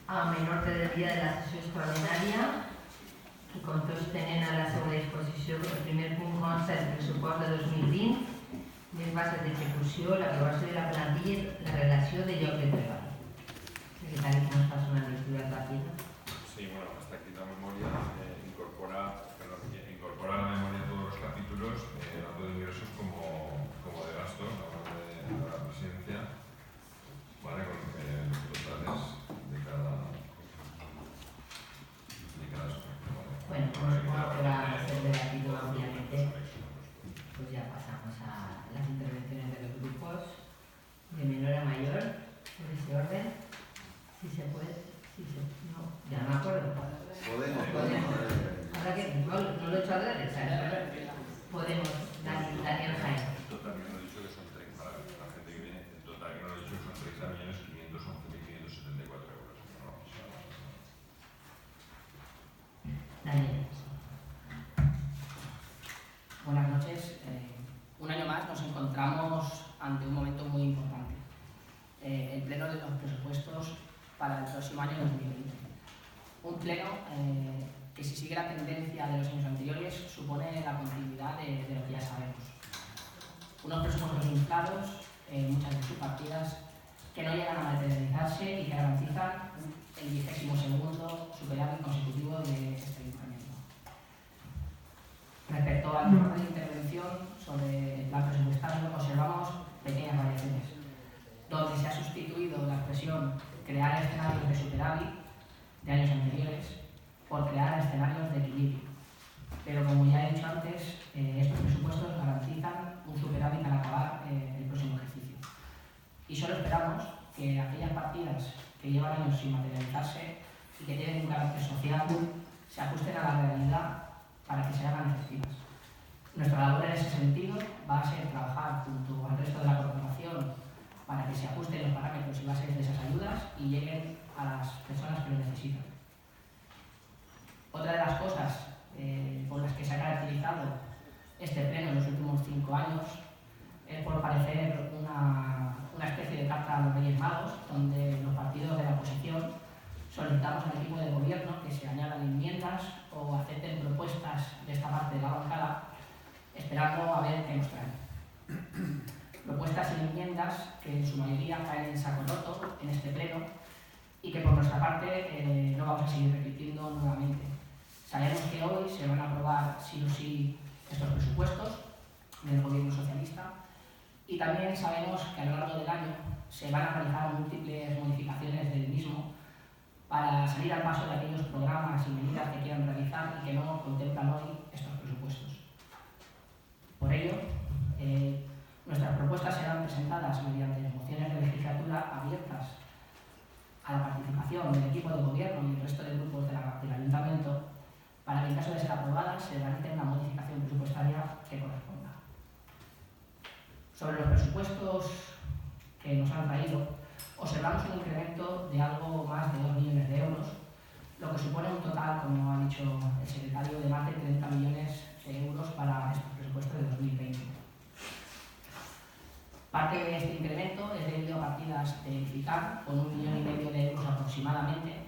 a menor del dia de la sessió extraordinària, que com tots tenen a la seva disposició, el primer punt consta el pressupost de 2020, les bases d'execució, l'aprovació de la plantilla i la relació de lloc de treball. Secretari, que nos passa una lectura ràpida. Sí, bueno, hasta aquí la memoria incorpora a la memoria todos los capítulos, tanto de ingresos como de gastos, hablando de la presidencia, ¿vale? Con los totales de cada aspecto, ¿vale? Bueno, como supongo que va a ser debatido ampliamente, pues ya pasamos a las intervenciones de los grupos, de menor a mayor, por ese orden. Si se puede, no, ya no me acuerdo. Podemos. Ahora que no lo he hecho a la derecha, Podemos, Daniel Jaén. En total, yo no he dicho que son 30, para la gente que viene, en total yo no he dicho que son 30.511.574 euros. Daniel. Buenas noches. Un año más nos encontramos ante un momento muy importante. El pleno de los presupuestos para el próximo año 2020. Un pleno que, si sigue la tendencia de los años anteriores, supone la continuidad de lo que ya sabemos. Unos presupuestos inflados, muchas de sus partidas, que no llegan a materializarse y que garantizan el 22º superávit consecutivo de este ayuntamiento. Respecto al orden de intervención sobre el plan presupuestario, observamos pequeñas variaciones, donde se ha sustituido la expresión crear escenarios de superávit de años anteriores por crear escenarios de equilibrio. Pero como ya he dicho antes, estos presupuestos garantizan un superávit al acabar el próximo ejercicio. Y solo esperamos que aquellas partidas que llevan años sin materializarse y que tienen un carácter social se ajusten a la realidad para que se hagan efectivas. Nuestra labor en ese sentido va a ser trabajar junto al resto de la corporación para que se ajusten los parámetros y bases de esas ayudas y lleguen a las personas que lo necesitan. Otra de las cosas por las que se ha caracterizado este pleno en los últimos 5 años es por parecer una especie de carta a los Reyes Magos, donde los partidos de la oposición solicitamos al equipo de gobierno que se añadan enmiendas o acepten propuestas de esta parte de la bancada, esperando a ver qué nos traen. Propuestas y enmiendas que en su mayoría caen en saco roto en este pleno y que por nuestra parte no vamos a seguir repitiendo nuevamente. Sabemos que hoy se van a aprobar sí o sí estos presupuestos del gobierno socialista y también sabemos que a lo largo del año se van a realizar múltiples modificaciones del mismo para salir al paso de aquellos programas y medidas que quieran realizar y que no contemplan hoy estos presupuestos. Por ello, nuestras propuestas serán presentadas mediante mociones de legislatura abiertas a la participación del equipo de gobierno y el resto de grupos del ayuntamiento para que en caso de ser aprobadas se realice una modificación presupuestaria que corresponda. Sobre los presupuestos que nos han traído, observamos un incremento de algo más de 2 millones de euros, lo que supone un total, como ha dicho el secretario, de más de 30 millones de euros para estos presupuestos de 2020. Parte de este incremento es debido a partidas de edificar con 1,5 millones de euros aproximadamente,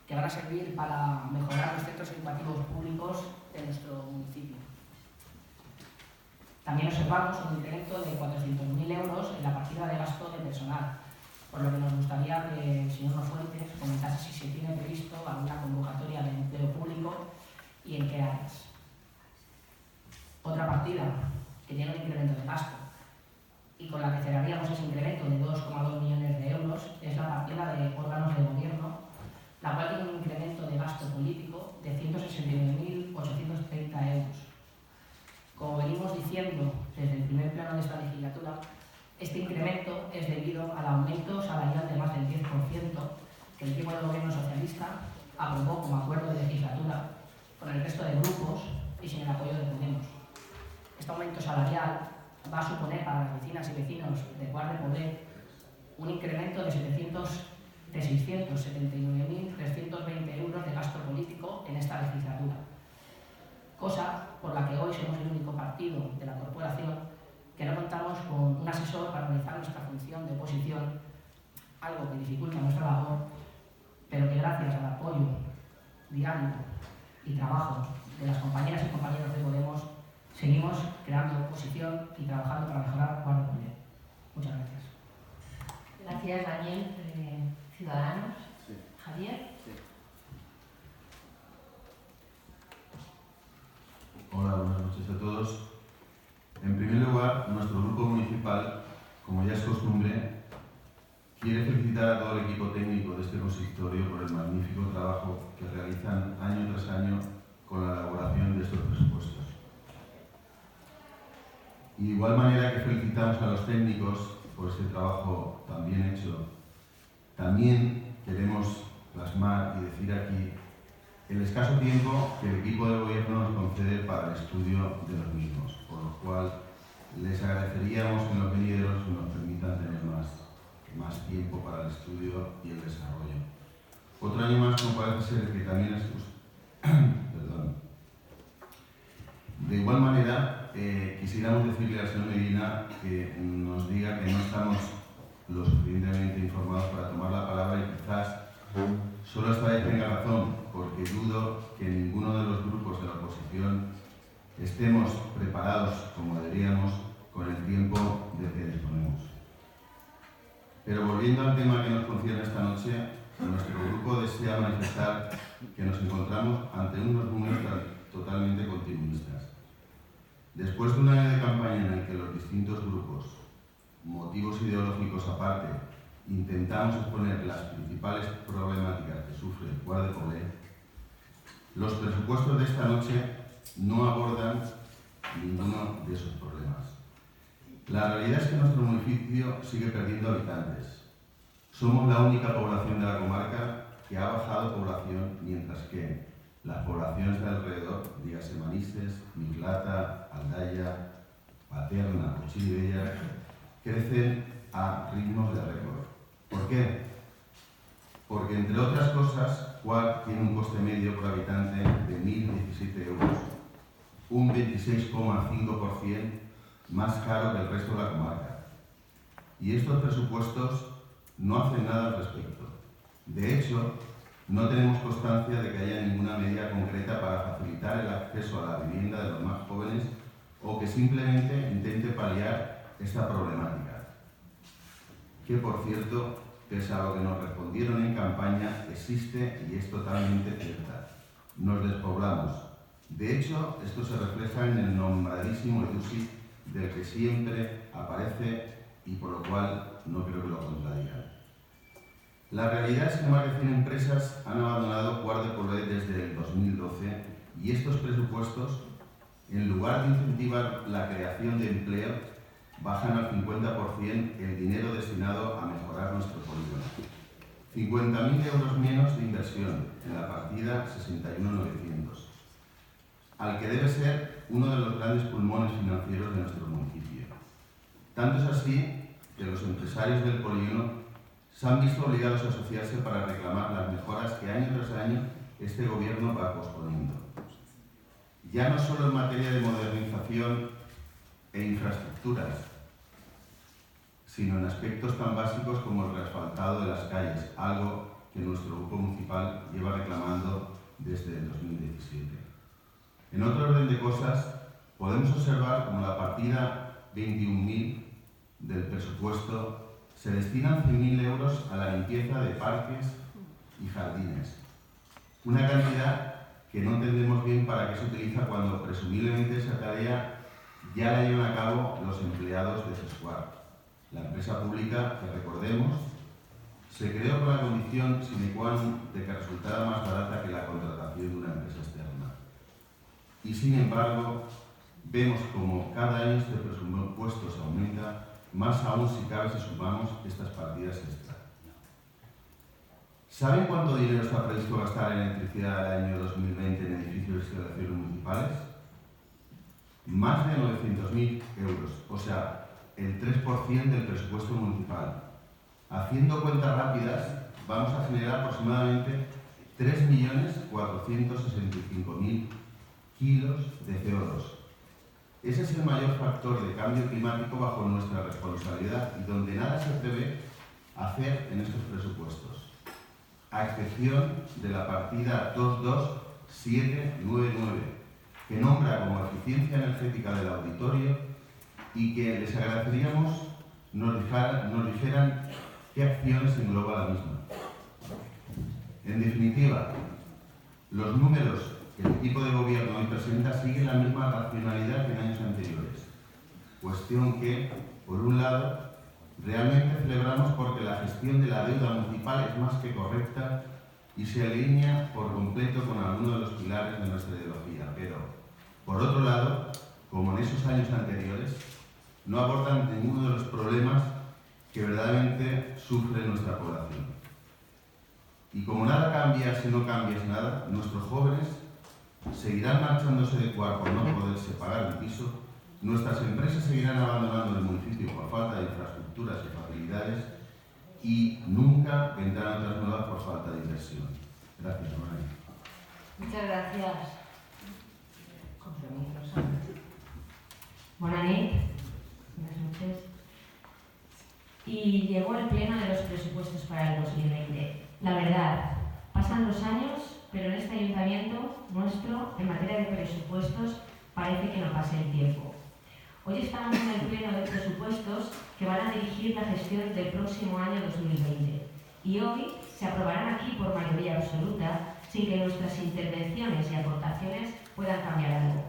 que van a servir para mejorar los centros educativos públicos de nuestro municipio. También observamos un incremento de 400.000 euros en la partida de gasto de personal, por lo que nos gustaría que el señor Fuentes comentase si se tiene previsto alguna convocatoria de empleo público y en qué áreas. Otra partida que tiene un incremento de gasto y con la que cerraríamos ese incremento de 2,2 millones de euros es la partida de órganos de gobierno, la cual tiene un incremento de gasto político de 169.830 euros. Como venimos diciendo desde el primer pleno de esta legislatura, este incremento es debido al aumento salarial de más del 10% que el equipo de gobierno socialista aprobó como acuerdo de legislatura con el resto de grupos y sin el apoyo de Podemos. Este aumento salarial va a suponer para las vecinas y vecinos de Quart de Poblet un incremento de 679.320 euros de gasto político en esta legislatura, cosa por la que hoy somos el único partido de la corporación que no contamos con un asesor para realizar nuestra función de oposición, algo que dificulta nuestra labor, pero que gracias al apoyo diario y trabajo de las compañeras y compañeros de Podemos seguimos creando oposición y trabajando para mejorar Guardia Civil. Muchas gracias. Gracias, Daniel. Ciudadanos. Sí. Javier. Sí. Hola, buenas noches a todos. En primer lugar, nuestro grupo municipal, como ya es costumbre, quiere felicitar a todo el equipo técnico de este consistorio por el magnífico trabajo que realizan año tras año con la elaboración de estos presupuestos. Y de igual manera que felicitamos a los técnicos por este trabajo tan bien hecho, también queremos plasmar y decir aquí el escaso tiempo que el equipo de gobierno nos concede para el estudio de los mismos, por lo cual les agradeceríamos que en los venideros nos permitan tener más tiempo para el estudio y el desarrollo. Otro año más, como parece ser que también es perdón. De igual manera, quisiéramos decirle al señor Medina que nos diga que no estamos lo suficientemente informados para tomar la palabra y quizás solo esta vez tenga razón, porque dudo que ninguno de los grupos de la oposición estemos preparados como deberíamos con el tiempo de que disponemos. Pero volviendo al tema que nos concierne esta noche, nuestro grupo desea manifestar que nos encontramos ante unos números totalmente continuistas. Después de un año de campaña en el que los distintos grupos, motivos ideológicos aparte, intentamos exponer las principales problemáticas que sufre el Guardia Civil, los presupuestos de esta noche no abordan ninguno de esos problemas. La realidad es que nuestro municipio sigue perdiendo habitantes. Somos la única población de la comarca que ha bajado población, mientras que las poblaciones de alrededor, dígase Manises, Mislata, Aldaya, Paterna o Chiribella, crecen a ritmos de récord. ¿Por qué? Porque, entre otras cosas, Cuart tiene un coste medio por habitante de 1.017 euros, un 26,5% más caro que el resto de la comarca. Y estos presupuestos no hacen nada al respecto. De hecho, no tenemos constancia de que haya ninguna medida concreta para facilitar el acceso a la vivienda de los más jóvenes o que simplemente intente paliar esta problemática, que por cierto, pese a lo que nos respondieron en campaña, existe y es totalmente cierta. Nos despoblamos. De hecho, esto se refleja en el nombradísimo EDUSI, del que siempre aparece y por lo cual no creo que lo contradigan. La realidad es que más de 100 empresas han abandonado Guardia Civil desde el 2012 y estos presupuestos, en lugar de incentivar la creación de empleo, bajan al 50% el dinero destinado a mejorar nuestro polígono. 50.000 euros menos de inversión en la partida 61.900, al que debe ser uno de los grandes pulmones financieros de nuestro municipio. Tanto es así que los empresarios del polígono se han visto obligados a asociarse para reclamar las mejoras que año tras año este gobierno va posponiendo. Ya no solo en materia de modernización e infraestructuras, sino en aspectos tan básicos como el reasfaltado de las calles, algo que nuestro grupo municipal lleva reclamando desde el 2017. En otro orden de cosas, podemos observar como la partida 21.000 del presupuesto se destinan 100.000 euros a la limpieza de parques y jardines, una cantidad que no entendemos bien para qué se utiliza cuando presumiblemente esa tarea ya la llevan a cabo los empleados de Sescuart, la empresa pública que, recordemos, se creó con la condición sine qua non de que resultara más barata que la contratación de una empresa externa. Y sin embargo, vemos como cada año este presupuesto se aumenta, más aún si cabe si sumamos estas partidas extra. ¿Saben cuánto dinero está previsto gastar en electricidad el año 2020 en edificios de instalaciones municipales? Más de 900.000 euros, o sea, el 3% del presupuesto municipal. Haciendo cuentas rápidas, vamos a generar aproximadamente 3.465.000 kilos de CO2. Ese es el mayor factor de cambio climático bajo nuestra responsabilidad y donde nada se prevé hacer en estos presupuestos. a excepción de la partida 22799, que nombra como eficiencia energética del auditorio y que les agradeceríamos nos dijeran qué acciones engloba la misma. En definitiva, los números que el equipo de gobierno hoy presenta siguen la misma racionalidad que en años anteriores. Cuestión que, por un lado, realmente celebramos porque la gestión de la deuda municipal es más que correcta y se alinea por completo con algunos de los pilares de nuestra ideología. Pero, por otro lado, como en esos años anteriores, no abordan ninguno de los problemas que verdaderamente sufre nuestra población. Y como nada cambia si no cambias nada, nuestros jóvenes seguirán marchándose de Cuart por no poderse pagar el piso, nuestras empresas seguirán abandonando el municipio por falta de infraestructuras y facilidades y nunca vendrán otras nuevas por falta de inversión. Gracias, María. Muchas gracias. Compromisos. Buenas noches. Buenas noches. Y llegó el pleno de los presupuestos para el 2020. La verdad, pasan los años, pero en este ayuntamiento nuestro, en materia de presupuestos, parece que no pase el tiempo. Hoy estamos en el pleno de presupuestos que van a dirigir la gestión del próximo año 2020. Y hoy se aprobarán aquí por mayoría absoluta, sin que nuestras intervenciones y aportaciones puedan cambiar algo.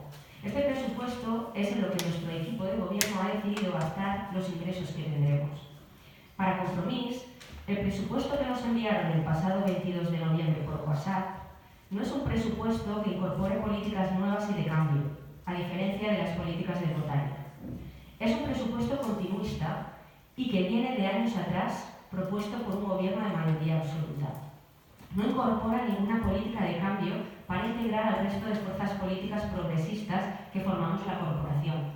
Este presupuesto es en lo que nuestro equipo de gobierno ha decidido gastar los ingresos que tendremos. Para Compromís, el presupuesto que nos enviaron el pasado 22 de noviembre por WhatsApp no es un presupuesto que incorpore políticas nuevas y de cambio, a diferencia de las políticas del Botánico. Es un presupuesto continuista y que viene de años atrás, propuesto por un gobierno de mayoría absoluta. No incorpora ninguna política de cambio para integrar al resto de fuerzas políticas progresistas que formamos la corporación.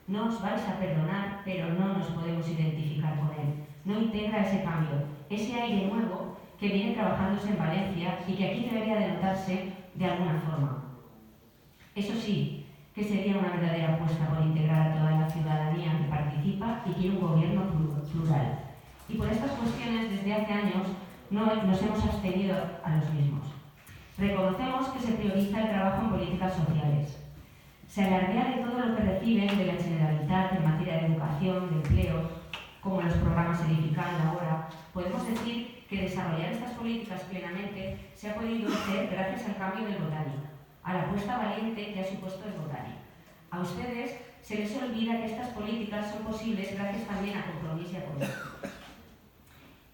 No os vais a perdonar, pero no nos podemos identificar con él. No integra ese cambio, ese aire nuevo que viene trabajándose en Valencia y que aquí debería de notarse de alguna forma. Eso sí, que sería una verdadera apuesta por integrar a toda la ciudadanía que participa y quiere un gobierno plural. Y por estas cuestiones, desde hace años, nos hemos abstenido a los mismos. Reconocemos que se prioriza el trabajo en políticas sociales. Se alardea de todo lo que reciben de la Generalitat en materia de educación, de empleo, como los programas Edifican ahora. Podemos decir que desarrollar estas políticas plenamente se ha podido hacer gracias al cambio del Botánico, a la apuesta valiente que ha supuesto el Botánico. A ustedes se les olvida que estas políticas son posibles gracias también a Compromís y a Podemos.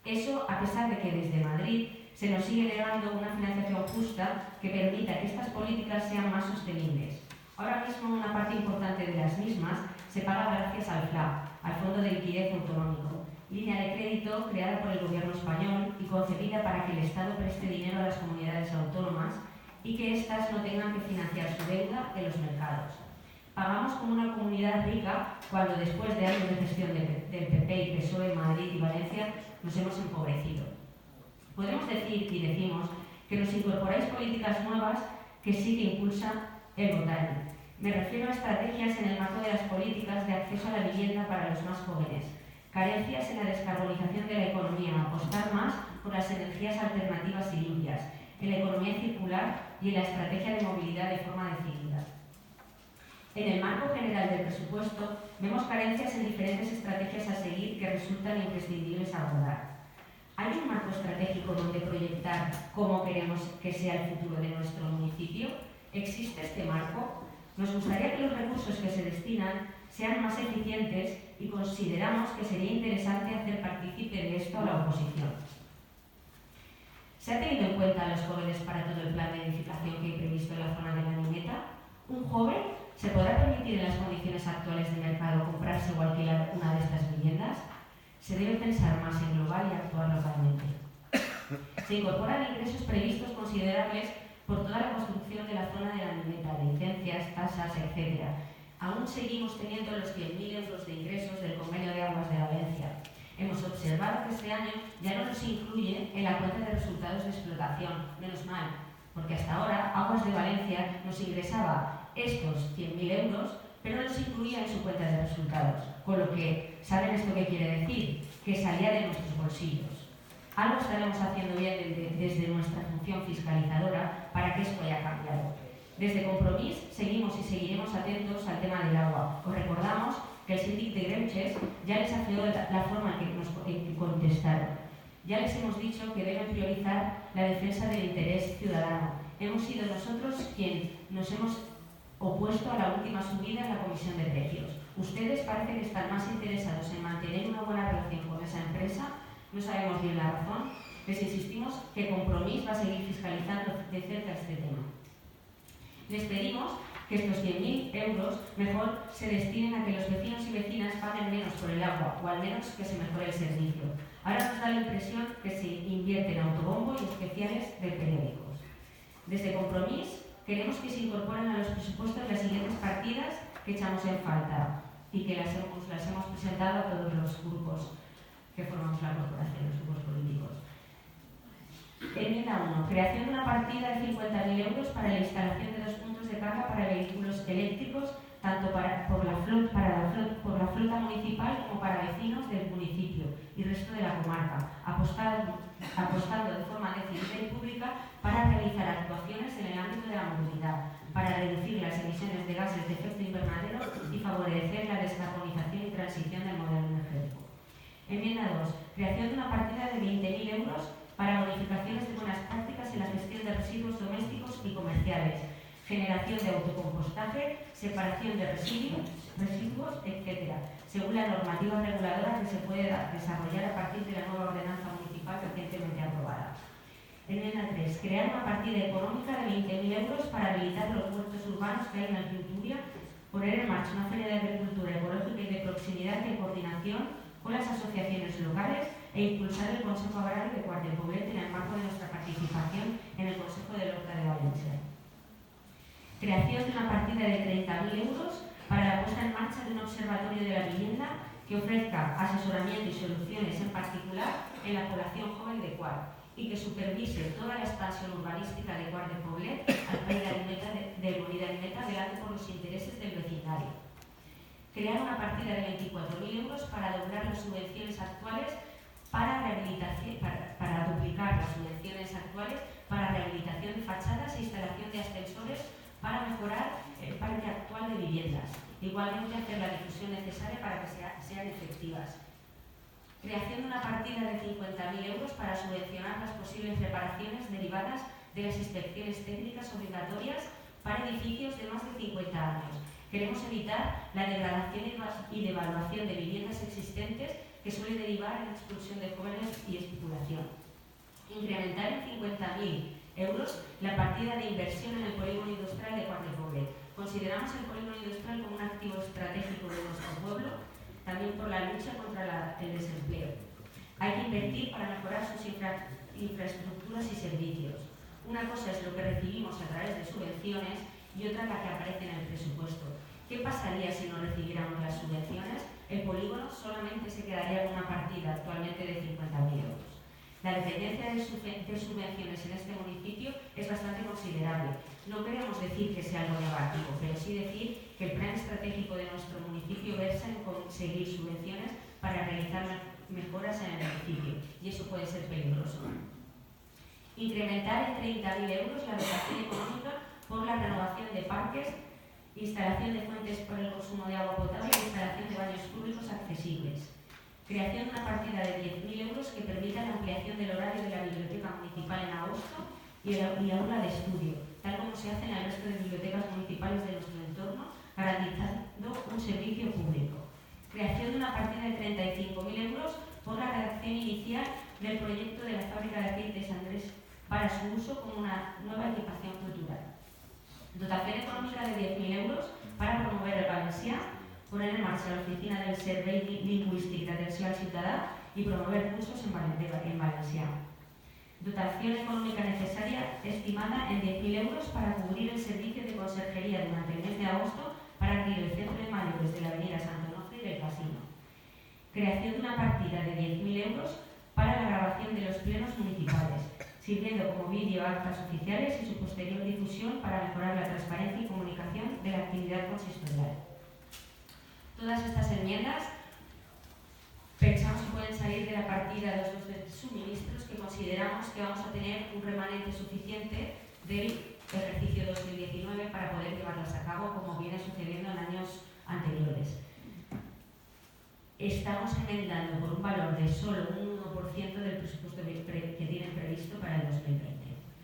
Eso a pesar de que desde Madrid se nos sigue negando una financiación justa que permita que estas políticas sean más sostenibles. Ahora mismo una parte importante de las mismas se paga gracias al FLA, al Fondo de Liquidez Autonómico, línea de crédito creada por el Gobierno español y concebida para que el Estado preste dinero a las comunidades autónomas y que éstas no tengan que financiar su deuda en los mercados. Pagamos como una comunidad rica cuando después de años de gestión del PP y PSOE en Madrid y Valencia nos hemos empobrecido. Podemos decir y decimos que nos incorporáis políticas nuevas que sí que impulsan el Botánico. Me refiero a estrategias en el marco de las políticas de acceso a la vivienda para los más jóvenes, carencias en la descarbonización de la economía, apostar más por las energías alternativas y limpias, en la economía circular y en la estrategia de movilidad de forma decidida. En el marco general del presupuesto vemos carencias en diferentes estrategias a seguir que resultan imprescindibles abordar. ¿Hay un marco estratégico donde proyectar cómo queremos que sea el futuro de nuestro municipio? ¿Existe este marco? Nos gustaría que los recursos que se destinan sean más eficientes y consideramos que sería interesante hacer partícipe de esto a la oposición. ¿Se ha tenido en cuenta a los jóvenes para todo el plan de edificación que hay previsto en la zona de la Niñeta? ¿Un joven se podrá permitir en las condiciones actuales de mercado comprarse o alquilar una de estas viviendas? Se debe pensar más en global y actuar localmente. Se incorporan ingresos previstos considerables por toda la construcción de la zona de la Niñeta, licencias, tasas, etc. Aún seguimos teniendo los 100.000 euros de ingresos del Convenio de Aguas de Valencia. Hemos observado que este año ya no nos incluye en la cuenta de resultados de explotación, menos mal, porque hasta ahora Aguas de Valencia nos ingresaba estos 100.000 euros, pero no los incluía en su cuenta de resultados, con lo que, ¿saben esto qué quiere decir? Que salía de nuestros bolsillos. Algo estaremos haciendo bien desde nuestra función fiscalizadora para que esto haya cambiado. Desde Compromís seguimos y seguiremos atentos al tema del agua. Os recordamos que el síndic de Greuges ya les afeó la forma en que contestaron. Ya les hemos dicho que deben priorizar la defensa del interés ciudadano. Hemos sido nosotros quienes nos hemos opuesto a la última subida en la comisión de precios. Ustedes parece que están más interesados en mantener una buena relación con esa empresa. No sabemos bien la razón. Les insistimos que Compromís va a seguir fiscalizando de cerca este tema. Les pedimos que estos 100.000 euros mejor se destinen a que los vecinos y vecinas paguen menos por el agua, o al menos que se mejore el servicio. Ahora nos da la impresión que se invierte en autobombo y especiales de periódicos. Desde Compromís queremos que se incorporen a los presupuestos las siguientes partidas que echamos en falta y que las hemos presentado a todos los grupos que formamos la corporación, los grupos políticos. Enmienda 1. Creación de una partida de 50.000 euros para la instalación de 2 puntos de carga para vehículos eléctricos, tanto por la flota municipal como para vecinos del municipio y resto de la comarca, apostando de forma decidida y pública para realizar actuaciones en el ámbito de la movilidad, para reducir las emisiones de gases de efecto invernadero y favorecer la descarbonización y transición del modelo energético. Enmienda 2. Creación de una partida de 20.000 euros para bonificaciones de buenas prácticas en la gestión de residuos domésticos y comerciales, generación de autocompostaje, separación de residuos, etc., según la normativa reguladora que se puede desarrollar a partir de la nueva ordenanza municipal recientemente aprobada. Enmienda 3. Crear una partida económica de 20.000 euros para habilitar los huertos urbanos que hay en Alpinturia, poner en marcha una feria de agricultura ecológica y de proximidad en coordinación con las asociaciones locales e impulsar el Consejo Agrario de Quart de Poblet en el marco de nuestra participación en el Consejo de Horta de Valencia. Creación de una partida de 30.000 euros para la puesta en marcha de un observatorio de la vivienda que ofrezca asesoramiento y soluciones en particular en la población joven de Quart y que supervise toda la expansión urbanística de Quart de Poblet al país de Molina-Meta velando por los intereses del vecindario. Crear una partida de 24.000 euros para doblar las subvenciones actuales para duplicar las subvenciones actuales para rehabilitación de fachadas e instalación de ascensores para mejorar el parque actual de viviendas. Igualmente hacer la difusión necesaria para que sean efectivas. Creación de una partida de 50.000 euros para subvencionar las posibles reparaciones derivadas de las inspecciones técnicas obligatorias para edificios de más de 50 años. Queremos evitar la degradación y devaluación de viviendas existentes que suele derivar en la expulsión de jóvenes y especulación. Incrementar en 50.000 euros la partida de inversión en el polígono industrial de Quart de Poblet. Consideramos el polígono industrial como un activo estratégico de nuestro pueblo, también por la lucha contra el desempleo. Hay que invertir para mejorar sus infraestructuras y servicios. Una cosa es lo que recibimos a través de subvenciones y otra la que aparece en el presupuesto. ¿Qué pasaría si no recibiéramos las subvenciones? El polígono solamente se quedaría con una partida actualmente de 50.000 euros. La dependencia de subvenciones en este municipio es bastante considerable. No queremos decir que sea algo negativo, pero sí decir que el plan estratégico de nuestro municipio versa en conseguir subvenciones para realizar mejoras en el municipio, y eso puede ser peligroso. Incrementar en 30.000 euros la dotación económica por la renovación de parques, instalación de fuentes para el consumo de agua potable e instalación de baños públicos accesibles. Creación de una partida de 10.000 euros que permita la ampliación del horario de la biblioteca municipal en agosto y aula de estudio, tal como se hace en el resto de bibliotecas municipales de nuestro entorno, garantizando un servicio público. Creación de una partida de 35.000 euros por la redacción inicial del proyecto de la fábrica de aceites Andrés para su uso como una nueva equipación cultural. Dotación económica de 10.000 euros para promover el valencià, poner en marcha la oficina del Servei Lingüístic d'Atenció al Ciutadà y promover cursos en valencià. Dotación económica necesaria estimada en 10.000 euros para cubrir el servicio de conserjería durante el mes de agosto para abrir el centro de mayores de la avenida Santo Onofre y del Casino. Creación de una partida de 10.000 euros para la grabación de los plenos municipales, sirviendo como vídeo a actas oficiales y su posterior difusión para mejorar la transparencia y comunicación de la actividad consistorial. Todas estas enmiendas pensamos que pueden salir de la partida de los dos suministros, que consideramos que vamos a tener un remanente suficiente del ejercicio 2019 para poder llevarlas a cabo, como viene sucediendo en años anteriores. Estamos enmendando por un valor de solo un 1% del presupuesto que tienen previsto para el 2020.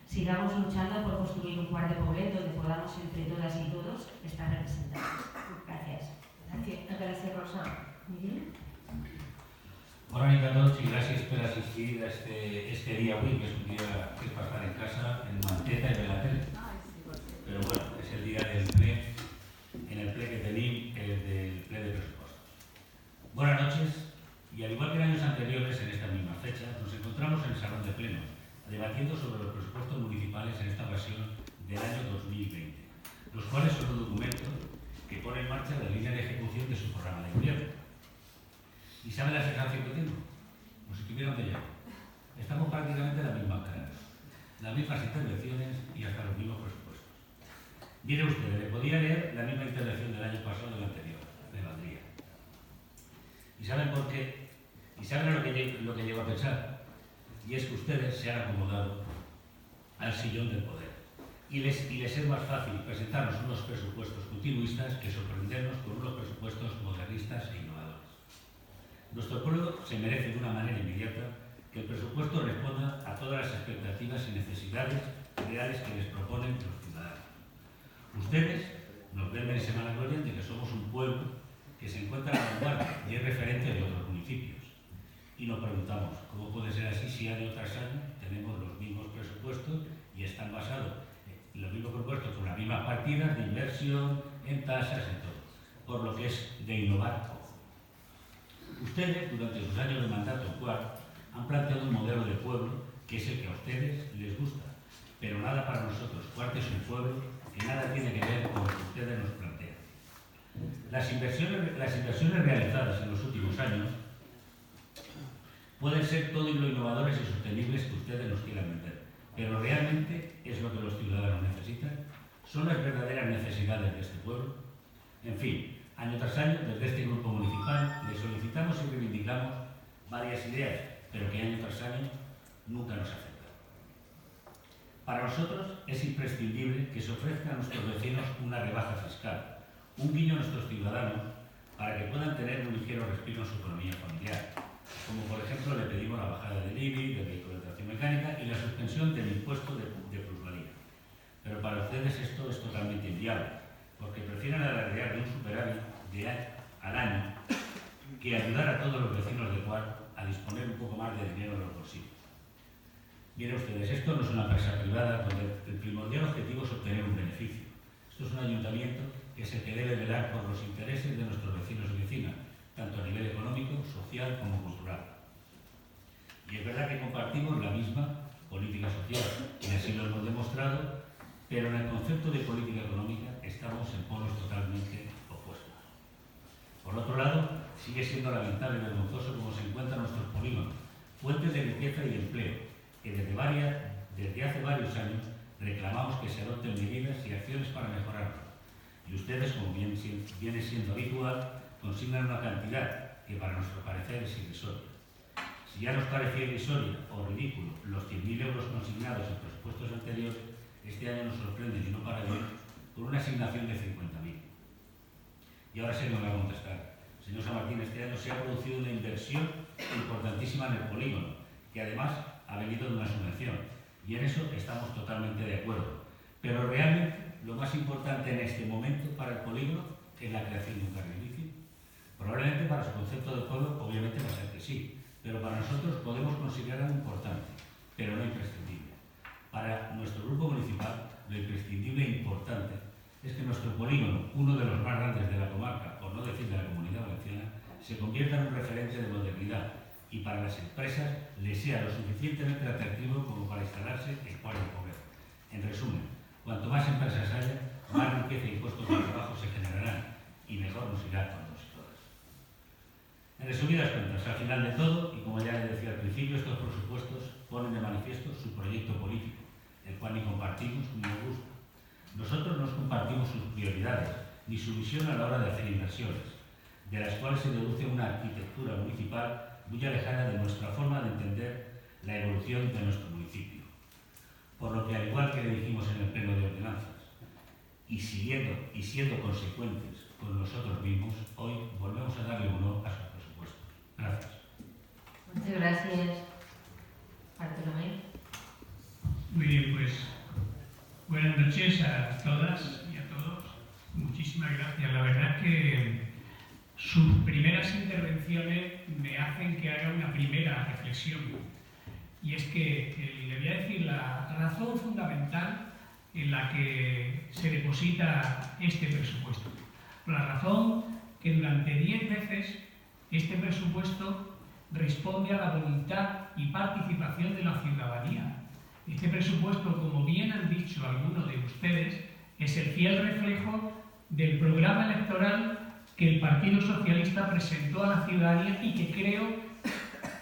Sigamos luchando por construir un cuart de Poblet donde podamos entre todas y todos estar representados. Gracias. Gracias, Rosa. Miguel. Bona nit a tots i gràcies per assistir a este dia avui, que és un dia que és passar en casa, en manteta i en la tele. Però bueno, és el dia del ple, en el ple que tenim, del ple de presupuestos. Buenas noches, y al igual que en años anteriores, en estas mismas fechas, nos encontramos en el salón de pleno, debatiendo sobre los presupuestos municipales, en esta ocasión del año 2020, los cuales son un documento que pone en marcha la línea de ejecución de su programa de gobierno. ¿Y saben la sensación que tengo? Como si estuvieran de llave. Estamos prácticamente en la misma cara, las mismas intervenciones y hasta los mismos presupuestos. Mire usted, le podía leer la misma intervención del año pasado y del anterior, me valdría. ¿Y saben por qué? ¿Y saben lo que llevo a pensar? Y es que ustedes se han acomodado al sillón del poder. Y les es más fácil presentarnos unos presupuestos continuistas que sorprendernos con unos presupuestos modernistas e innovadores. Nuestro pueblo se merece de una manera inmediata que el presupuesto responda a todas las expectativas y necesidades reales que les proponen los ciudadanos. Ustedes nos ven en Semana Gloria de que somos un pueblo que se encuentra a la vanguardia y es referente de otros municipios. Y nos preguntamos, ¿cómo puede ser así si año tras año tenemos los mismos presupuestos y están basados en los mismos presupuestos con las mismas partidas de inversión, en tasas, en todo? Por lo que es de innovar poco. Ustedes, durante sus años de mandato actual, han planteado un modelo de pueblo que es el que a ustedes les gusta, pero nada para nosotros. Cuart es un pueblo que nada tiene que ver con lo que ustedes nos plantean. Las inversiones realizadas en los últimos años pueden ser todo lo innovadores y sostenibles que ustedes nos quieran vender, pero realmente es lo que los ciudadanos necesitan. ¿Son las verdaderas necesidades de este pueblo? En fin, año tras año, desde este grupo municipal, le solicitamos y reivindicamos varias ideas, pero que año tras año nunca nos afectan. Para nosotros es imprescindible que se ofrezca a nuestros vecinos una rebaja fiscal, un guiño a nuestros ciudadanos para que puedan tener un ligero respiro en su economía familiar, como por ejemplo le pedimos la bajada del IBI, del vehículo de tracción mecánica y la suspensión del impuesto de plusvalía. Pero para ustedes esto es totalmente inviable, porque prefieren alardear de un superávit al año que ayudar a todos los vecinos de Cuart a disponer un poco más de dinero en los bolsillos. Miren ustedes, esto no es una empresa privada donde el primordial objetivo es obtener un beneficio. Esto es un ayuntamiento que es el que debe velar por los intereses de nuestros vecinos y vecinas, tanto a nivel económico, social como cultural. Y es verdad que compartimos la misma política social, y así lo hemos demostrado, pero en el concepto de política económica estamos en polos totalmente opuestos. Por otro lado, sigue siendo lamentable y vergonzoso cómo se encuentran nuestros polígonos, fuentes de riqueza y de empleo, que desde hace varios años reclamamos que se adopten medidas y acciones para mejorarlo. Y ustedes, como viene siendo habitual, consignan una cantidad que para nuestro parecer es irrisoria. Si ya nos parecía irrisoria o ridículo los 100.000 euros consignados en presupuestos anteriores, este año nos sorprenden y no para bien con una asignación de 50.000. Y ahora sí me va a contestar. Señor San Martín, este año se ha producido una inversión importantísima en el polígono, que además ha venido de una subvención. Y en eso estamos totalmente de acuerdo. Pero realmente lo más importante en este momento para el polígono es la creación de un carril bici. Probablemente para su concepto de pueblo, obviamente va a ser que sí, pero para nosotros podemos considerarlo importante, pero no imprescindible. Para nuestro grupo municipal, lo imprescindible e importante es que nuestro polígono, uno de los más grandes de la comarca, por no decir de la Comunidad Valenciana, se convierta en un referente de modernidad y para las empresas les sea lo suficientemente atractivo como para instalarse en Cuart de Poblet. En resumen, cuanto más empresas haya, más riqueza y puestos de trabajo se generarán y mejor nos irá a todos y todas. En resumidas cuentas, al final de todo, y como ya les decía al principio, estos presupuestos ponen de manifiesto su proyecto político, el cual ni compartimos ni nos gusta. Nosotros no compartimos sus prioridades, ni su visión a la hora de hacer inversiones, de las cuales se deduce una arquitectura municipal muy alejada de nuestra forma de entender la evolución de nuestro municipio. Por lo que, al igual que le dijimos en el pleno de ordenanzas, y siendo consecuentes con nosotros mismos, hoy volvemos a darle un no a sus presupuestos. Gracias. Muchas gracias. Bartolomé. Muy bien, pues buenas noches a todas y a todos. Muchísimas gracias. La verdad es que sus primeras intervenciones me hacen que haga una primera reflexión. Y es que le voy a decir la razón fundamental en la que se deposita este presupuesto. La razón que durante 10 veces este presupuesto responde a la voluntad y participación de la ciudadanía. Este presupuesto, como bien han dicho algunos de ustedes, es el fiel reflejo del programa electoral que el Partido Socialista presentó a la ciudadanía y que creo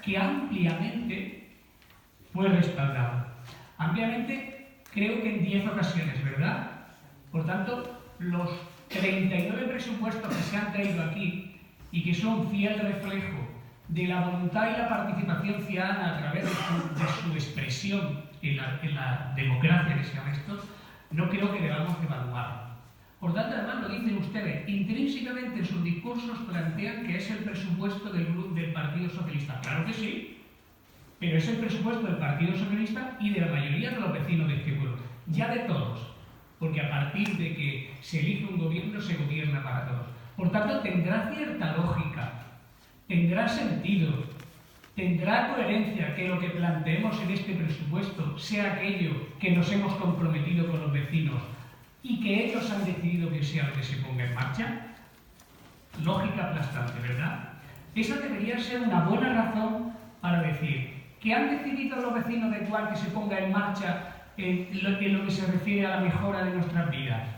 que ampliamente fue respaldado. Ampliamente, creo que en 10 ocasiones, ¿verdad? Por tanto, los 39 presupuestos que se han traído aquí y que son fiel reflejo de la voluntad y la participación ciudadana a través de su expresión en la democracia que se llama esto, no creo que debamos evaluarlo. Por tanto, además lo dicen ustedes, intrínsecamente en sus discursos plantean que es el presupuesto del Partido Socialista. Claro que sí, pero es el presupuesto del Partido Socialista y de la mayoría de los vecinos de este pueblo, ya de todos, porque a partir de que se elige un gobierno se gobierna para todos. Por tanto, tendrá cierta lógica, tendrá sentido, tendrá coherencia que lo que planteemos en este presupuesto sea aquello que nos hemos comprometido con los vecinos y que ellos han decidido que sea lo que se ponga en marcha. Lógica aplastante, ¿verdad? Esa debería ser una buena razón para decir que han decidido los vecinos de Guar que se ponga en marcha en lo que se refiere a la mejora de nuestras vidas.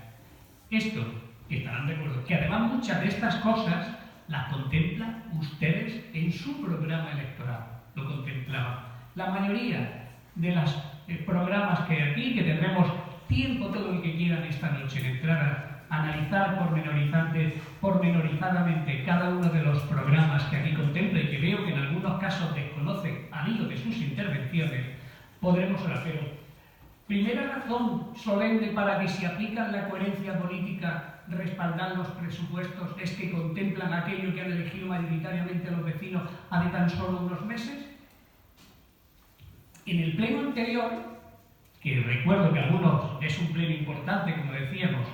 Esto, que estarán de acuerdo, que además muchas de estas cosas las contemplan ustedes en su programa electoral, lo contemplaban. La mayoría de los programas que hay aquí, que tendremos tiempo todo el que quieran esta noche en entrar a analizar pormenorizadamente cada uno de los programas que aquí contempla y que veo que en algunos casos desconocen al hilo de sus intervenciones, podremos hablar. Pero primera razón solemne para que se aplican la coherencia política respaldar los presupuestos es que contemplan aquello que han elegido mayoritariamente los vecinos hace tan solo unos meses. En el pleno anterior, que recuerdo que algunos es un pleno importante, como decíamos,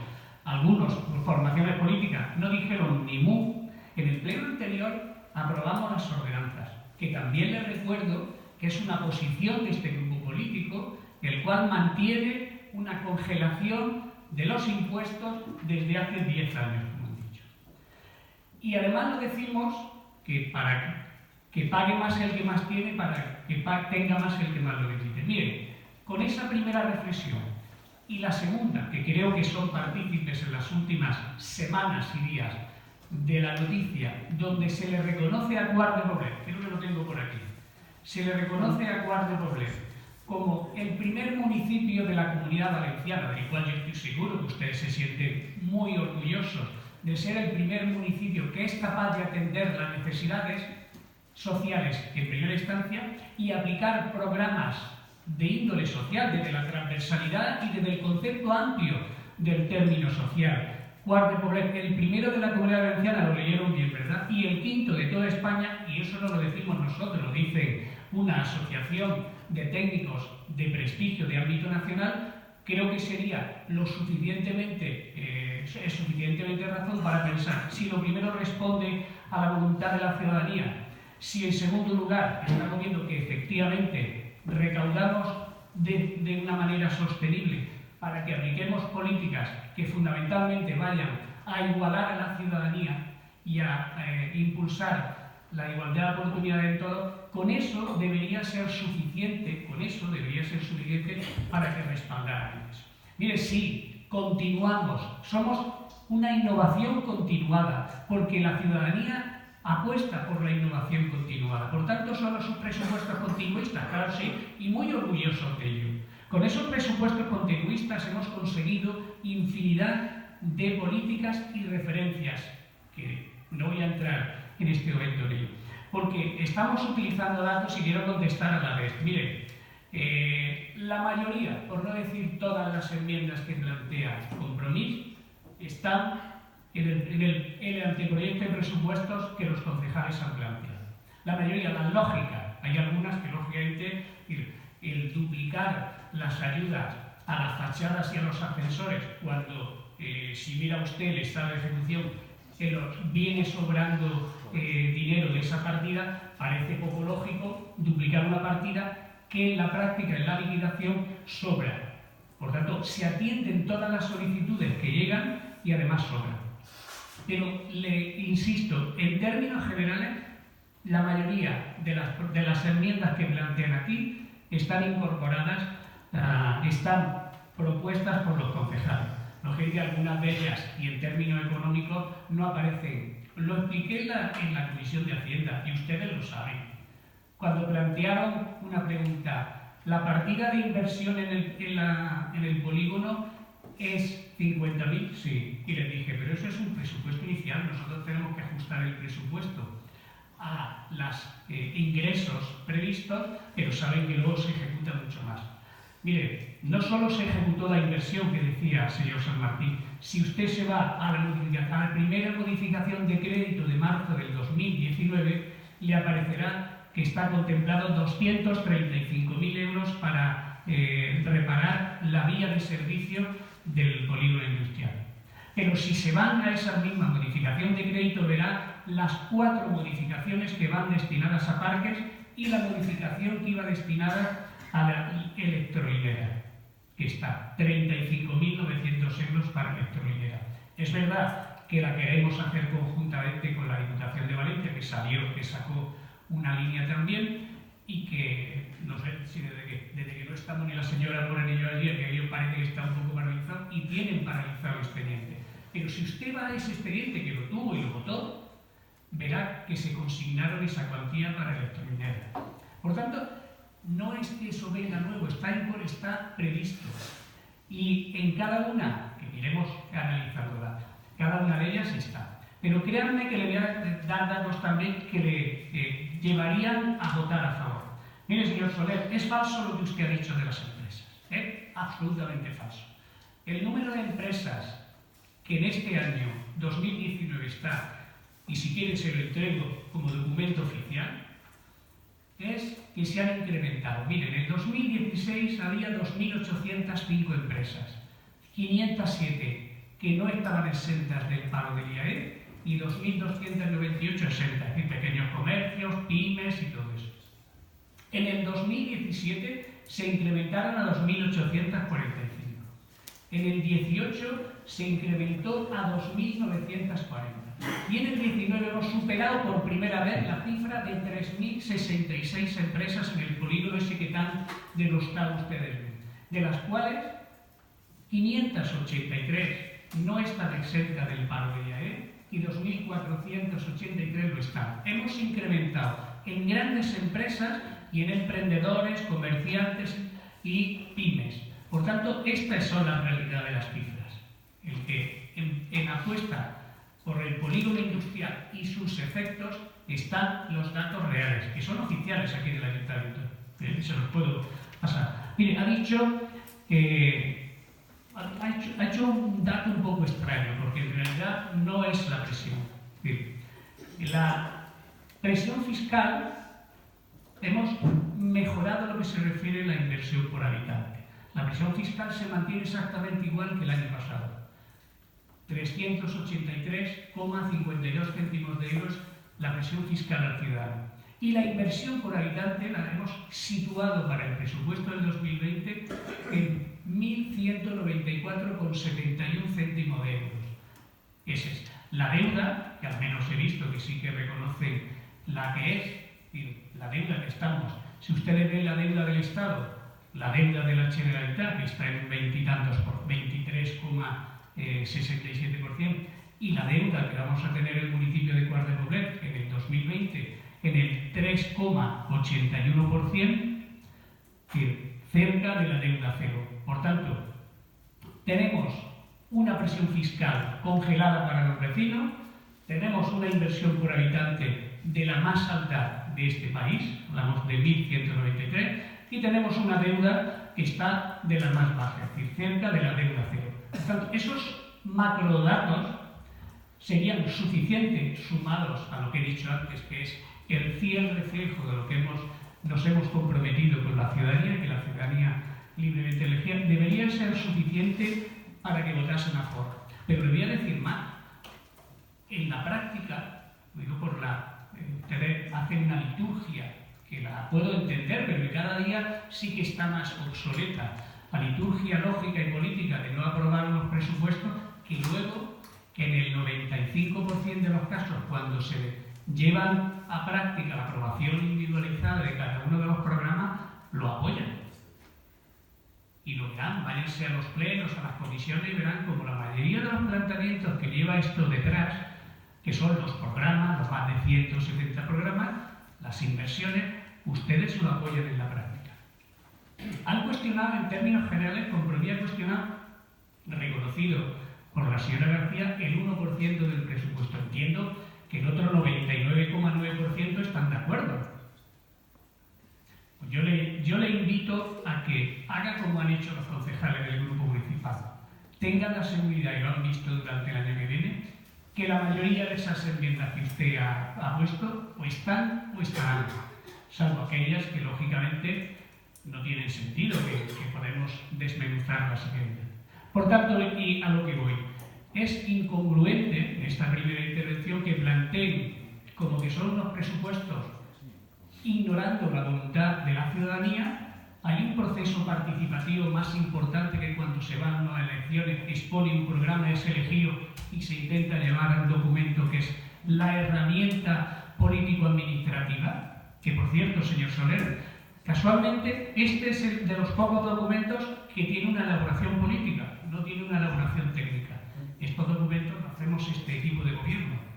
algunos por formaciones políticas no dijeron ni mu, en el pleno anterior aprobamos las ordenanzas, que también les recuerdo que es una posición de este grupo político, el cual mantiene una congelación de los impuestos desde hace 10 años, como he dicho. Y además lo decimos que para que pague más el que más tiene, para que tenga más el que más lo necesite. Bien, con esa primera reflexión y la segunda, que creo que son partícipes en las últimas semanas y días de la noticia, donde se le reconoce a Quart de Poblet, creo que lo tengo por aquí, se le reconoce a Quart de Poblet como el primer municipio de la Comunidad Valenciana, del cual yo estoy seguro que ustedes se sienten muy orgullosos de ser el primer municipio que es capaz de atender las necesidades sociales en primera instancia y aplicar programas de índole social, desde la transversalidad y desde el concepto amplio del término social. Quart de Poblet, el primero de la Comunidad Valenciana, lo leyeron bien, ¿verdad? Y el quinto de toda España, y eso no lo decimos nosotros, lo dice una asociación de técnicos de prestigio de ámbito nacional, creo que sería lo suficientemente razón para pensar si lo primero responde a la voluntad de la ciudadanía, si en segundo lugar estamos viendo que efectivamente recaudamos de una manera sostenible para que apliquemos políticas que fundamentalmente vayan a igualar a la ciudadanía y a impulsar la igualdad de oportunidades en todo, con eso debería ser suficiente, para que respaldaran eso. Mire, sí, continuamos, somos una innovación continuada, porque la ciudadanía apuesta por la innovación continuada. Por tanto, son los presupuestos continuistas, claro sí, y muy orgullosos de ello. Con esos presupuestos continuistas hemos conseguido infinidad de políticas y referencias, que no voy a entrar en este momento en ello. porque estamos utilizando datos y quiero contestar a la vez. Miren, la mayoría, por no decir todas las enmiendas que plantea Compromís, están en el anteproyecto de presupuestos que los concejales han planteado. La mayoría, la lógica, hay algunas que lógicamente el duplicar las ayudas a las fachadas y a los ascensores, cuando si mira usted el estado de ejecución, viene sobrando dinero de esa partida, parece poco lógico duplicar una partida que en la práctica, en la liquidación, sobra. Por tanto, se atienden todas las solicitudes que llegan y además sobran. Pero le insisto, en términos generales, la mayoría de las enmiendas que plantean aquí están incorporadas, están propuestas por los concejales. Lógicamente, algunas de ellas, y en términos económicos, no aparecen. Lo expliqué en la Comisión de Hacienda, y ustedes lo saben. Cuando plantearon una pregunta, ¿la partida de inversión en el polígono es 50.000? Sí. Y les dije, pero eso es un presupuesto inicial, nosotros tenemos que ajustar el presupuesto a los ingresos previstos, pero saben que luego se ejecuta mucho más. Mire, no solo se ejecutó la inversión que decía el señor San Martín, si usted se va a la primera modificación de crédito de marzo del 2019, le aparecerá que está contemplado 235.000 euros para reparar la vía de servicio del polígono industrial. Pero si se van a esa misma modificación de crédito, verá las 4 modificaciones que van destinadas a parques y la modificación que iba destinada a la electrolinera, que está 35.900 euros para electrolinera. Es verdad que la queremos hacer conjuntamente con la Diputación de Valencia, que sacó una línea también, y que no sé si desde que no estamos ni la señora Moreno ni yo allí, que ellos parece que está un poco paralizado y tienen paralizado el expediente. Pero si usted va a ese expediente que lo tuvo y lo votó, verá que se consignaron esa cuantía para electrolinera. Por tanto, no es que eso venga nuevo, está previsto. Y en cada una, que iremos analizando, cada una de ellas está. Pero créanme que le voy a dar datos también que le llevarían a votar a favor. Mire, señor Soler, es falso lo que usted ha dicho de las empresas. Absolutamente falso. El número de empresas que en este año 2019 está, y si quiere se lo entrego como documento oficial, es que se han incrementado. Miren, en el 2016 había 2.805 empresas, 507 que no estaban exentas del pago del IAE y 2.298 exentas, es decir, pequeños comercios, pymes y todo eso. En el 2017 se incrementaron a 2.845. En el 18 se incrementó a 2.940. Y en el 19 hemos superado por primera vez la cifra de 3.066 empresas en el polígono ese que tan denostado ustedes ven, de las cuales 583 no están exentas del pago de IAE y 2.483 lo están. Hemos incrementado en grandes empresas y en emprendedores, comerciantes y pymes. Por tanto, estas son la realidad de las cifras. El que en apuesta por el polígono industrial y sus efectos están los datos reales, que son oficiales aquí del Ayuntamiento. Se los puedo pasar. Mire, ha hecho un dato un poco extraño, porque en realidad no es la presión. La presión fiscal, hemos mejorado lo que se refiere a la inversión por habitante. La presión fiscal se mantiene exactamente igual que el año pasado. 383,52 céntimos de euros la presión fiscal al ciudadano. Y la inversión por habitante la hemos situado para el presupuesto del 2020 en 1.194,71 céntimos de euros. Esa es la deuda, que al menos he visto que sí que reconocen la que es, la deuda que estamos. Si ustedes ven la deuda del Estado, la deuda de la Generalitat, que está en 23,67%, y la deuda que vamos a tener el municipio de Quart de Poblet en el 2020 en el 3,81%, cerca de la deuda cero. Por tanto, tenemos una presión fiscal congelada para los vecinos, tenemos una inversión por habitante de la más alta de este país, hablamos de 1.193, y tenemos una deuda que está de la más baja, es decir, cerca de la deuda cero. Por tanto, esos macrodatos serían suficientes, sumados a lo que he dicho antes, que es el fiel reflejo de lo que nos hemos comprometido con la ciudadanía, que la ciudadanía libremente elegía, deberían ser suficientes para que votasen a favor. Pero le voy a decir más. En la práctica, digo ustedes hacen una liturgia que la puedo entender, pero que cada día sí que está más obsoleta. La liturgia lógica y política de no aprobar unos presupuestos que luego, que en el 95% de los casos, cuando se llevan a práctica la aprobación individualizada de cada uno de los programas, lo apoyan. Y lo verán, váyanse a los plenos, a las comisiones y verán como la mayoría de los planteamientos que lleva esto detrás, que son los programas, los más de 170 programas, las inversiones, ustedes lo apoyan en la práctica. Han cuestionado en términos generales, como había cuestionado, reconocido por la señora García, el 1% del presupuesto. Entiendo que el otro 99,9% están de acuerdo. Yo le invito a que haga como han hecho los concejales del grupo municipal. Tengan la seguridad, y lo han visto durante el año que viene, que la mayoría de esas enmiendas que usted ha puesto o están o estarán, salvo aquellas que lógicamente no tienen sentido, que podemos desmenuzarlas si queremos. Por tanto, y a lo que voy, es incongruente en esta primera intervención que planteen como que son unos presupuestos ignorando la voluntad de la ciudadanía. Hay un proceso participativo más importante que cuando se van a elecciones, expone un programa, es elegido y se intenta llevar al documento que es la herramienta político-administrativa, que por cierto, señor Soler, casualmente este es el de los pocos documentos que tiene una elaboración política, no tiene una elaboración técnica. Estos documentos los hacemos este equipo de gobierno.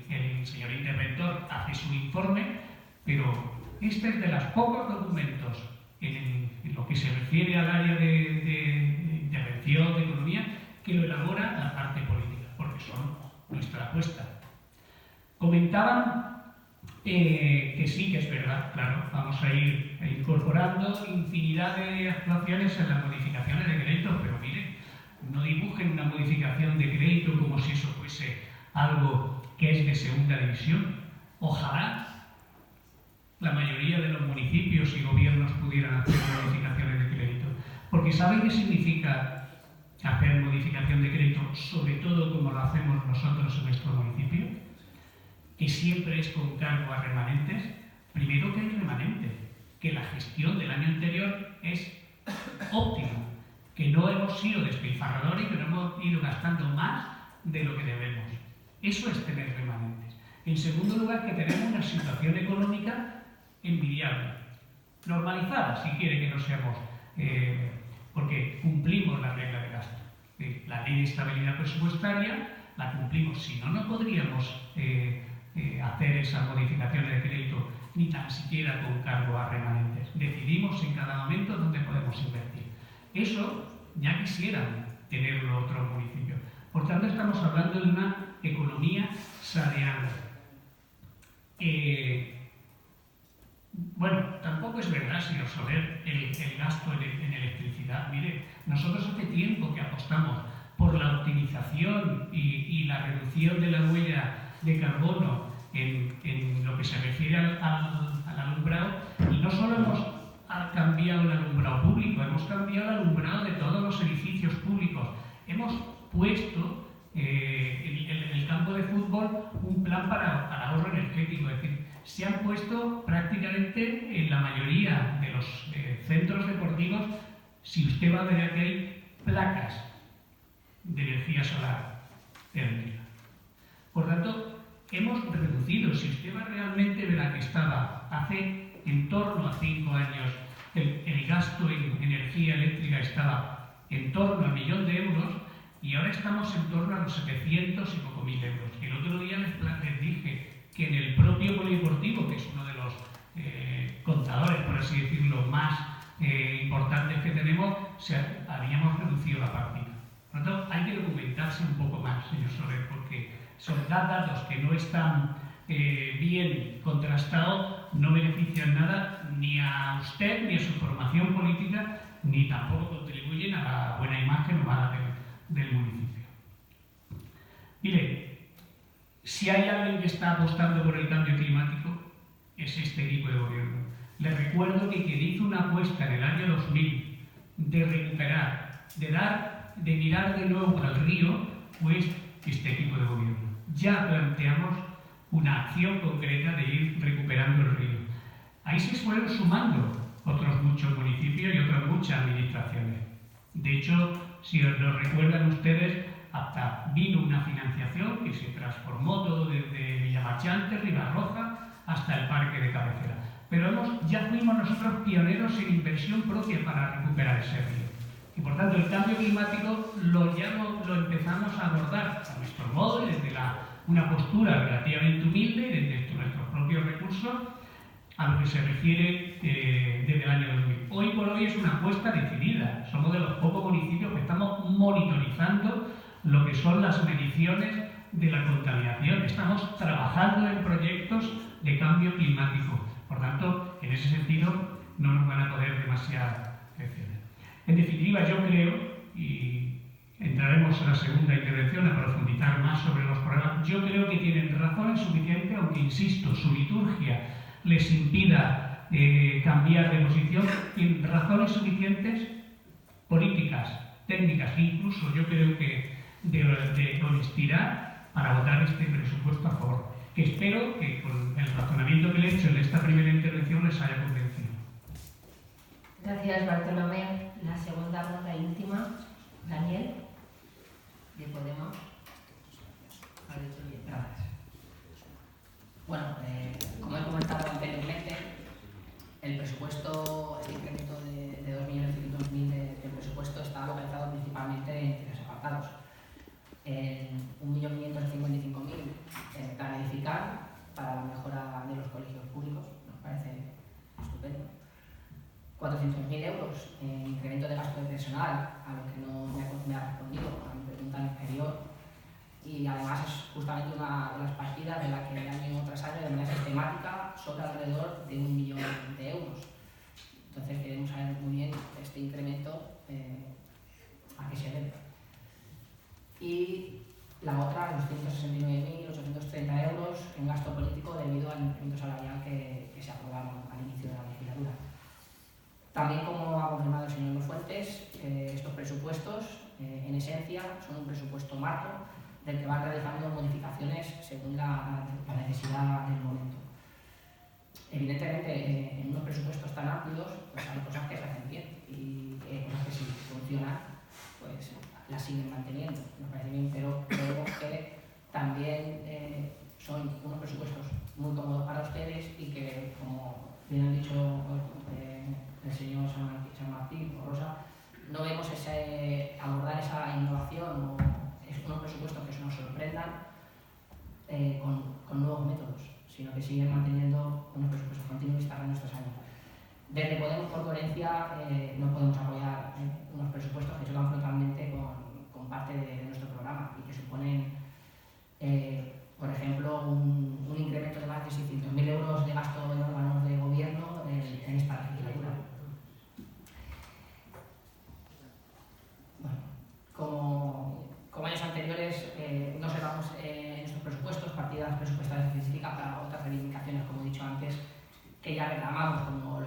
El señor interventor hace su informe, pero este es de los pocos documentos en lo que se refiere al área de intervención, de economía, que lo elabora la parte política, porque son nuestra apuesta. Comentaban que sí, que es verdad, claro, vamos a ir incorporando infinidad de actuaciones en las modificaciones de créditos, pero miren, no dibujen una modificación de crédito como si eso fuese algo que es de segunda división. Ojalá la mayoría de los municipios y gobiernos pudieran hacer modificaciones de crédito, porque ¿saben qué significa hacer modificación de crédito, sobre todo como lo hacemos nosotros en nuestro municipio? Que siempre es con cargo a remanentes. Primero, que hay remanentes, que la gestión del año anterior es óptima, que no hemos sido despilfarradores y que no hemos ido gastando más de lo que debemos. Eso es tener remanentes. En segundo lugar, que tenemos una situación económica envidiable, normalizada, si quiere que no seamos, porque cumplimos la regla de gasto. La ley de estabilidad presupuestaria la cumplimos, si no, no podríamos hacer esas modificaciones de crédito ni tan siquiera con cargo a remanentes. Decidimos en cada momento dónde podemos invertir. Eso ya quisieran tenerlo otros municipios. Por tanto, estamos hablando de una economía saneada. Bueno, tampoco es verdad, señor Soler, el gasto en electricidad. Mire, nosotros hace tiempo que apostamos por la optimización y la reducción de la huella de carbono en lo que se refiere al alumbrado, y no solo hemos cambiado el alumbrado público, hemos cambiado el alumbrado de todos los edificios públicos. Hemos puesto en el campo de fútbol un plan para ahorro energético, es decir, se han puesto prácticamente en la mayoría de los centros deportivos, si usted va a ver aquí, hay placas de energía solar térmica. Por tanto, hemos reducido, si usted va realmente verá que estaba hace en torno a 5 años, el gasto en energía eléctrica estaba en torno a 1 millón de euros y ahora estamos en torno a los 700 y poco mil euros. El otro día les dije que en el propio polideportivo, que es uno de los contadores, por así decirlo, más importantes que tenemos, habíamos reducido la partida. Por lo tanto, hay que documentarse un poco más, señor Soler, porque son datos que no están bien contrastado, no benefician nada ni a usted ni a su formación política, ni tampoco contribuyen a la buena imagen o mala del municipio. Mire, si hay alguien que está apostando por el cambio climático, es este equipo de gobierno. Les recuerdo que quien hizo una apuesta en el año 2000 de recuperar, de mirar de nuevo al río, fue este equipo de gobierno. Ya planteamos una acción concreta de ir recuperando el río. Ahí se fueron sumando otros muchos municipios y otras muchas administraciones. De hecho, si lo recuerdan ustedes, hasta vino una financiación que se transformó todo desde Villamachante, Ribarroja, hasta el parque de cabecera. Pero ya fuimos nosotros pioneros en inversión propia para recuperar ese río. Y por tanto, el cambio climático lo empezamos a abordar a nuestro modo y desde una postura relativamente humilde y desde nuestros propios recursos a lo que se refiere desde el año 2000. Hoy por hoy es una apuesta decidida. Somos de los pocos municipios que estamos monitorizando lo que son las mediciones de la contaminación. Estamos trabajando en proyectos de cambio climático. Por tanto, en ese sentido, no nos van a poder demasiado crecer. En definitiva, yo creo, y entraremos en la segunda intervención a profundizar más sobre los problemas, yo creo que tienen razones suficientes, aunque insisto, su liturgia les impida cambiar de posición, tienen razones suficientes políticas, técnicas, incluso yo creo que de honestidad para votar este presupuesto a favor, que espero que con el razonamiento que le he hecho en esta primera intervención les haya convencido. Gracias, Bartolomé. La segunda ronda y última, Daniel, de Podemos. Gracias. Bueno, como he comentado anteriormente, el presupuesto, el incremento de 2.500.000 del presupuesto está localizado principalmente en tres apartados. En 1.555.000 para edificar, para la mejora de los colegios públicos, nos parece estupendo. 400.000 euros en incremento de gasto de personal, a lo que no me ha respondido a mi pregunta anterior. Y además es justamente una de las partidas de la que año tras año de manera sistemática sobra alrededor de 1 millón de euros. Entonces queremos saber muy bien este incremento a qué se debe. Y la otra, los 169.830 euros en gasto político debido al incremento salarial que se aprobaron al inicio de la legislatura. También, como ha confirmado el señor Fuentes, estos presupuestos, en esencia, son un presupuesto marco del que van realizando modificaciones según la necesidad del momento. Evidentemente, en unos presupuestos tan amplios, pues hay cosas que se hacen bien y cosas que si funcionan, pues las siguen manteniendo. Nos parece bien, pero creo que también son unos presupuestos muy cómodos para ustedes y que, como bien han dicho el señor San Martín o Rosa, no vemos abordar esa innovación o unos presupuestos que nos sorprendan con nuevos métodos, sino que siguen manteniendo unos presupuestos continuistas en estos años. Desde Podemos, por coherencia, no podemos apoyar unos presupuestos que chocan frontalmente con parte de nuestro programa y que suponen, por ejemplo, un incremento de más de 600.000 euros de gasto en órganos de gobierno en esta legislatura. Bueno, como años anteriores, no cerramos en estos presupuestos partidas presupuestarias específicas para otras reivindicaciones, como he dicho antes, que ya reclamamos, como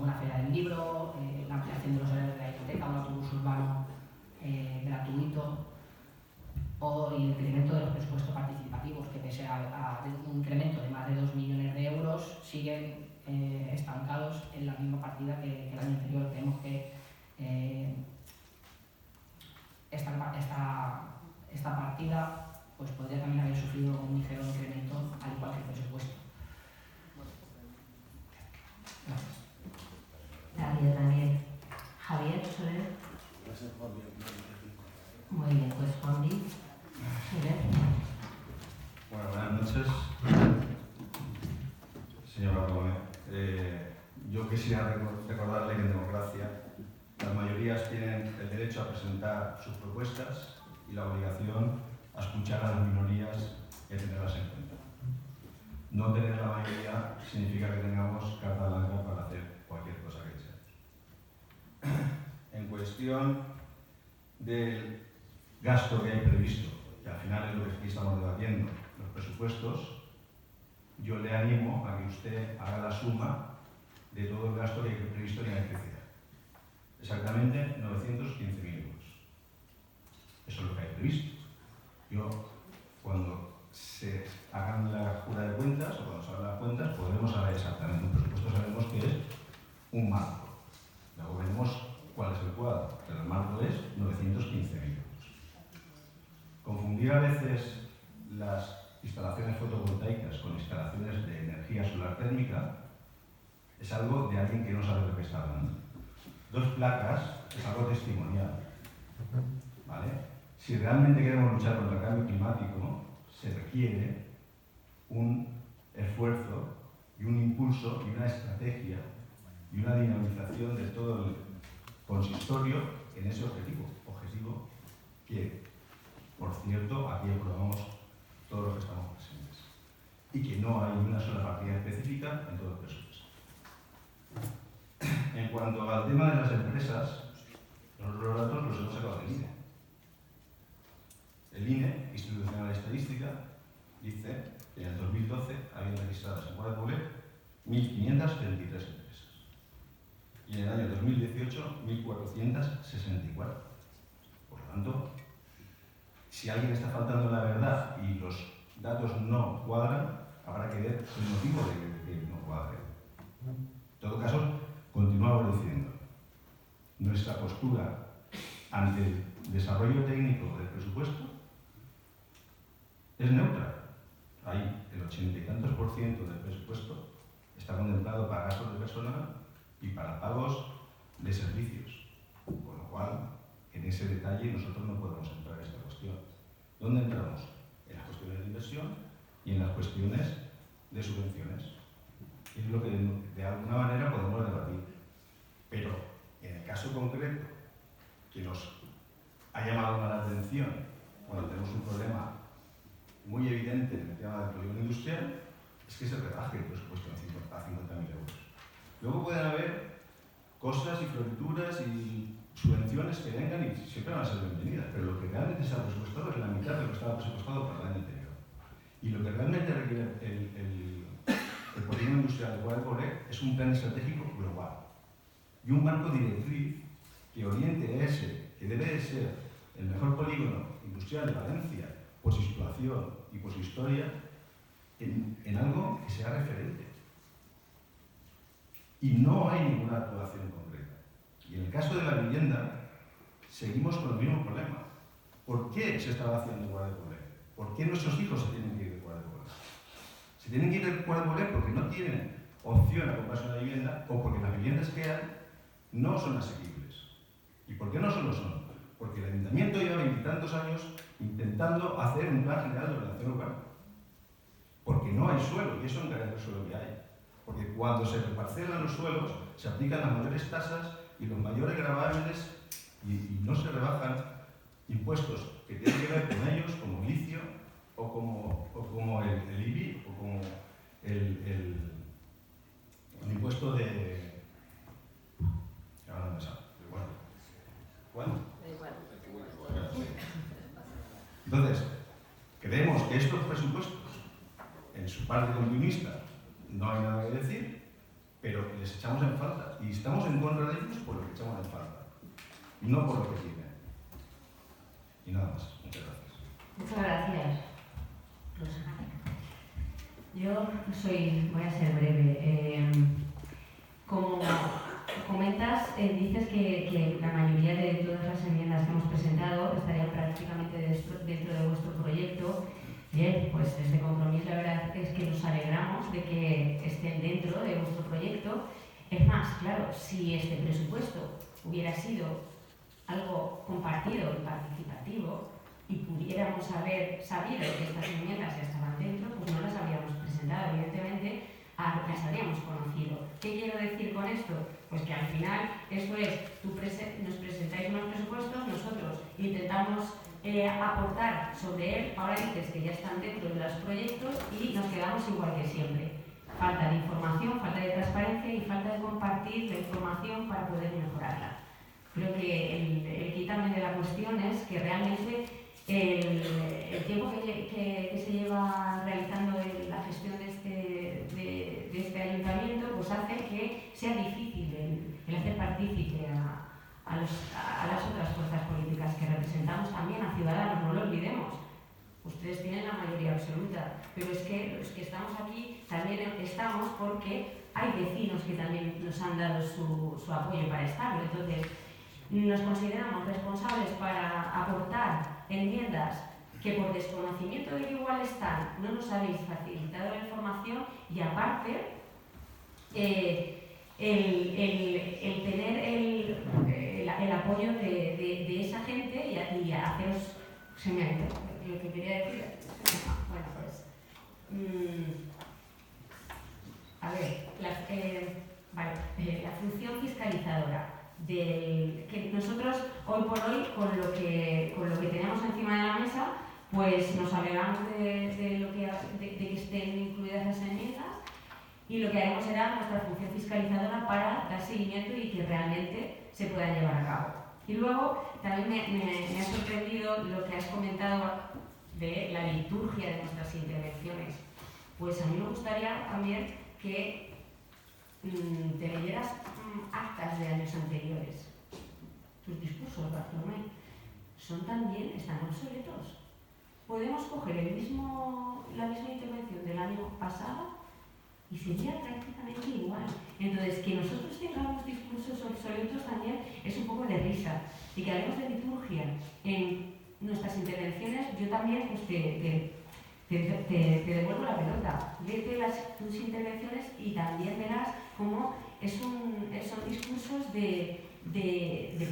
una feria del libro, la ampliación de los horarios de la biblioteca, un autobús urbano gratuito, o el incremento de los presupuestos participativos, que pese a un incremento de más de 2 millones de euros, siguen estancados en la misma partida que el año anterior. Creemos que esta partida pues podría también haber sufrido un ligero incremento, al igual que el presupuesto. Gracias. Gracias, Daniel. Javier, Soler. Gracias, Juan. Muy bien, pues Juan Di. Soler. Bueno, buenas noches. Señor Bartolomé, yo quisiera recordarle que en democracia las mayorías tienen el derecho a presentar sus propuestas y la obligación a escuchar a las minorías y a tenerlas en cuenta. no tener la mayoría significa que tengamos carta blanca para hacer cualquier cosa que sea. En cuestión del gasto que hay previsto, que al final es lo que aquí estamos debatiendo, los presupuestos, yo le animo a que usted haga la suma de todo el gasto que hay previsto en electricidad. Exactamente 915.000 euros. Eso es lo que hay previsto. Yo, cuando se hagan la jura de cuentas o cuando se hagan las cuentas, podremos saber exactamente. Un presupuesto sabemos que es un marco. Luego veremos cuál es el cuadro, pero el marco es 915.000 euros. Confundir a veces las instalaciones fotovoltaicas con instalaciones de energía solar térmica es algo de alguien que no sabe lo que está hablando. 2 placas es algo testimonial, ¿vale? Si realmente queremos luchar contra el cambio climático, se requiere un esfuerzo y un impulso y una estrategia y una dinamización de todo el consistorio en ese objetivo que, por cierto, aquí aprobamos todos los que estamos presentes y que no hay una sola partida específica en todo el presupuesto. En cuanto al tema de las empresas, los datos los hemos sacado del INE. El INE, Instituto Nacional de Estadística, dice que en el 2012 habían registradas en Guardia Poble 1.533 empresas y en el año 2018 1.464. Por lo tanto, si alguien está faltando la verdad y los datos no cuadran, habrá que ver el motivo de que no cuadre. En todo caso, continuamos diciendo, nuestra postura ante el desarrollo técnico del presupuesto es neutra. Ahí el 80 y tantos % del presupuesto está contemplado para gastos de personal y para pagos de servicios. Con lo cual, en ese detalle nosotros no podemos entrar en esta cuestión. ¿Dónde entramos? En las cuestiones de inversión y en las cuestiones de subvenciones. Es lo que de alguna manera podemos debatir. Pero en el caso concreto que nos ha llamado más la atención cuando tenemos un problema muy evidente en el tema del polígono industrial, es que se rebaje el presupuesto a 50.000 euros. Luego pueden haber cosas y florituras y subvenciones que vengan y siempre van a ser bienvenidas, pero lo que realmente se ha presupuestado es la mitad de lo que estaba presupuestado para el año anterior. Y lo que realmente requiere el polígono industrial de Guardia Poble es un plan estratégico global y un marco directriz que oriente a ese, que debe de ser el mejor polígono industrial de Valencia por su situación y por su historia, en algo que sea referente. Y no hay ninguna actuación concreta. Y en el caso de la vivienda, seguimos con el mismo problema. ¿Por qué se está vaciando Guardia Poble? ¿Por qué nuestros hijos se tienen que ir de Guardia Poble? Se tienen que ir de Guardia Poble porque no tienen opción a comprarse una vivienda o porque las viviendas que hay no son asequibles. ¿Y por qué no solo son? Porque el Ayuntamiento lleva 20 y tantos años intentando hacer un plan general de ordenación urbana. Porque no hay suelo, y eso encarece el suelo que hay. Porque cuando se reparcelan los suelos, se aplican las mayores tasas y los mayores gravámenes y no se rebajan impuestos que tienen que ver con ellos, como el licio o como el IBI o como el impuesto de... ahora no me sale, ¿cuándo? Entonces, creemos que estos presupuestos, en su parte continuista, no hay nada que decir, pero les echamos en falta. Y estamos en contra de ellos por lo que echamos en falta, no por lo que tienen. Y nada más. Muchas gracias. Muchas gracias. Yo voy a ser breve. Como comentas, dices que la mayoría de todas las enmiendas que hemos presentado estarían prácticamente dentro de vuestro proyecto. Bien, pues desde Compromís la verdad es que nos alegramos de que estén dentro de vuestro proyecto. Es más, claro, si este presupuesto hubiera sido algo compartido y participativo y pudiéramos haber sabido que estas enmiendas ya estaban dentro, pues no las habríamos presentado, evidentemente las habríamos conocido. ¿Qué quiero decir con esto? Pues que al final esto es, nos presentáis unos presupuestos, nosotros intentamos aportar sobre él. Ahora dices que ya están dentro de los proyectos y nos quedamos igual que siempre. Falta de información, falta de transparencia y falta de compartir la información para poder mejorarla. Creo que el quítame de la cuestión es que realmente el tiempo que se lleva realizando la gestión de este ayuntamiento pues hace que sea difícil el hacer partícipe a las otras fuerzas políticas que representamos también a Ciudadanos, no lo olvidemos. Ustedes tienen la mayoría absoluta, pero es que los que estamos aquí también estamos porque hay vecinos que también nos han dado su apoyo para estarlo. Entonces, nos consideramos responsables para aportar enmiendas que por desconocimiento de que igual están no nos habéis facilitado la información y aparte el tener el apoyo de esa gente y haceros... Se me ha ido lo que quería decir. Bueno, pues... a ver, la función fiscalizadora que nosotros hoy por hoy con lo que tenemos encima de la mesa pues nos alegramos de que estén incluidas las enmiendas y lo que haremos será nuestra función fiscalizadora para dar seguimiento y que realmente se puedan llevar a cabo. Y luego también me ha sorprendido lo que has comentado de la liturgia de nuestras intervenciones. Pues a mí me gustaría también que te leyeras actas de años anteriores. Tus discursos, Bartolomé, están obsoletos. Podemos coger la misma intervención del año pasado y sería prácticamente igual. Entonces, que nosotros tengamos discursos obsoletos también es un poco de risa. Y que hablemos de liturgia en nuestras intervenciones, yo también pues, te devuelvo la pelota. Léete tus intervenciones y también verás cómo son discursos de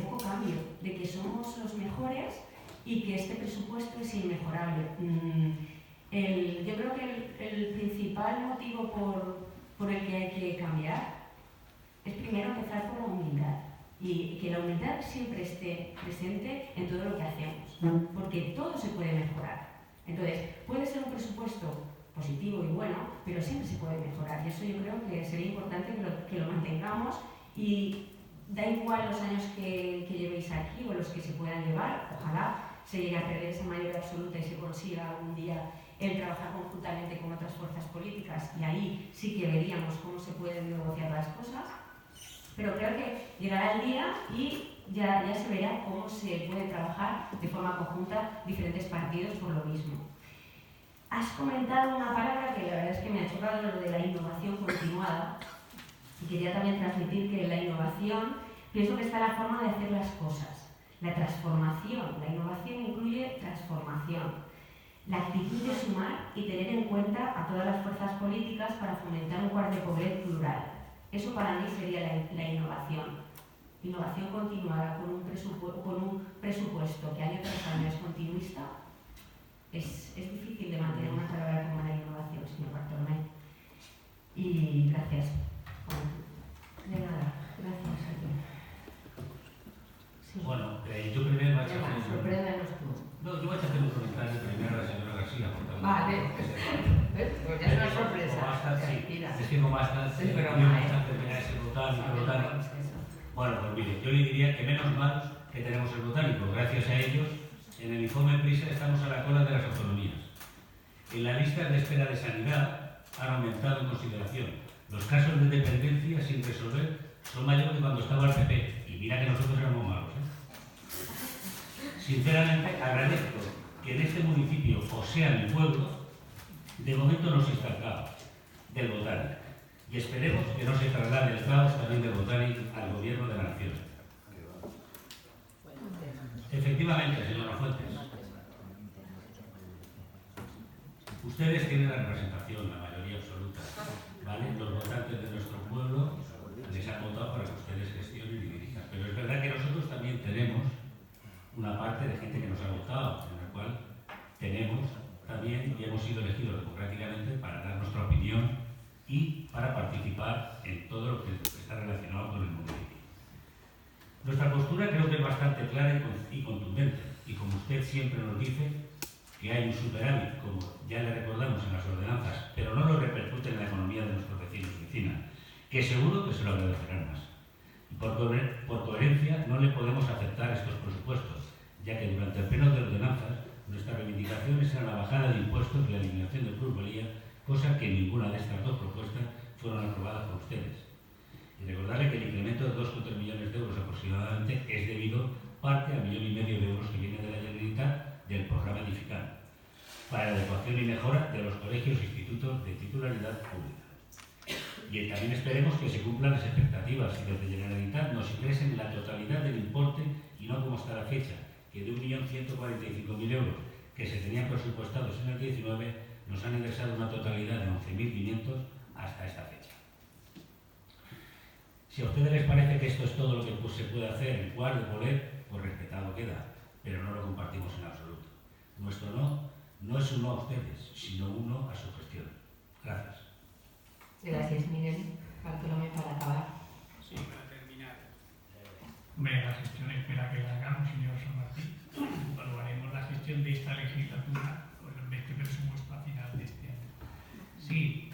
poco cambio, de que somos los mejores y que este presupuesto es inmejorable. Yo creo que el principal motivo por el que hay que cambiar es primero empezar por la humildad y que la humildad siempre esté presente en todo lo que hacemos, porque todo se puede mejorar. Entonces, puede ser un presupuesto positivo y bueno, pero siempre se puede mejorar y eso yo creo que sería importante que lo mantengamos y da igual los años que llevéis aquí o los que se puedan llevar, ojalá se llegue a perder esa mayoría absoluta y se consiga algún día el trabajar conjuntamente con otras fuerzas políticas y ahí sí que veríamos cómo se pueden negociar las cosas, pero creo que llegará el día y ya se verá cómo se puede trabajar de forma conjunta diferentes partidos por lo mismo. Has comentado una palabra que la verdad es que me ha chocado, lo de la innovación continuada, y quería también transmitir que la innovación, pienso que está la forma de hacer las cosas, la transformación, la innovación incluye transformación, la actitud de sumar y tener en cuenta a todas las fuerzas políticas para fomentar un Quart de Poblet plural. Eso para mí sería la innovación. Innovación continuada con un presupuesto que año tras año es continuista. Es difícil de mantener una palabra como la innovación, señor Bartolomé. Y gracias. De nada, gracias a ti. Sí. Bueno, yo primero voy a hacer... Sorpréndenos tú. No, yo voy a hacer un comentario primero a la señora García. Vale. Pues ya es una sorpresa. Sí, es que como hasta terminar ese botánico. Bueno, pues mire, yo le diría que menos mal que tenemos el botánico. Gracias a ellos, en el informe PRISA estamos a la cola de las autonomías. En la lista de espera de sanidad han aumentado en consideración. Los casos de dependencia sin resolver son mayores que cuando estaba el PP. Y mira que nosotros éramos malos, Sinceramente, agradezco que en este municipio, o sea en mi pueblo, de momento no se está el caos del botánico. Y esperemos que no se traslade el caos también del botánico al gobierno de la nación. Efectivamente, señora Fuentes, ustedes tienen la representación, la mayoría absoluta, ¿vale? Los votantes de nuestro pueblo les han votado para que ustedes gestionen y dirijan. Pero es verdad que nosotros también tenemos una parte de gente que nos ha votado, en la cual tenemos también y hemos sido elegidos democráticamente para dar nuestra opinión y para participar en todo lo que está relacionado con el municipio. Nuestra postura creo que es bastante clara y contundente. y como usted siempre nos dice, que hay un superávit, como ya le recordamos en las ordenanzas, pero no lo repercute en la economía de nuestros vecinos y vecinas, que seguro que se lo agradecerán más. Y por coherencia no le podemos aceptar estos presupuestos, ya que durante el pleno de ordenanzas nuestras reivindicaciones eran la bajada de impuestos y la eliminación de plusvalía, cosa que ninguna de estas dos propuestas fueron aprobadas por ustedes. Y recordarle que el incremento de 2,3 millones de euros aproximadamente es debido parte al 1,5 millón de euros que viene de la Generalitat del programa Edificar, para la adecuación y mejora de los colegios e institutos de titularidad pública. Y también esperemos que se cumplan las expectativas y desde Generalitat nos ingresen la totalidad del importe y no como hasta la fecha, que de 1.145.000 euros que se tenían presupuestados en el 19 nos han ingresado una totalidad de 11.500 hasta esta fecha. Si a ustedes les parece que esto es todo lo que se puede hacer en Cuart de Polet, pues respetado queda, pero no lo compartimos en absoluto. Nuestro no es un no a ustedes, sino un no a su gestión. Gracias. Gracias, Miguel. Bartolomé, para acabar. Sí, para terminar. Hombre, la gestión espera que la hagamos, señor San Martín. Evaluaremos la gestión de esta legislatura con este presupuesto a final de este año. Sí,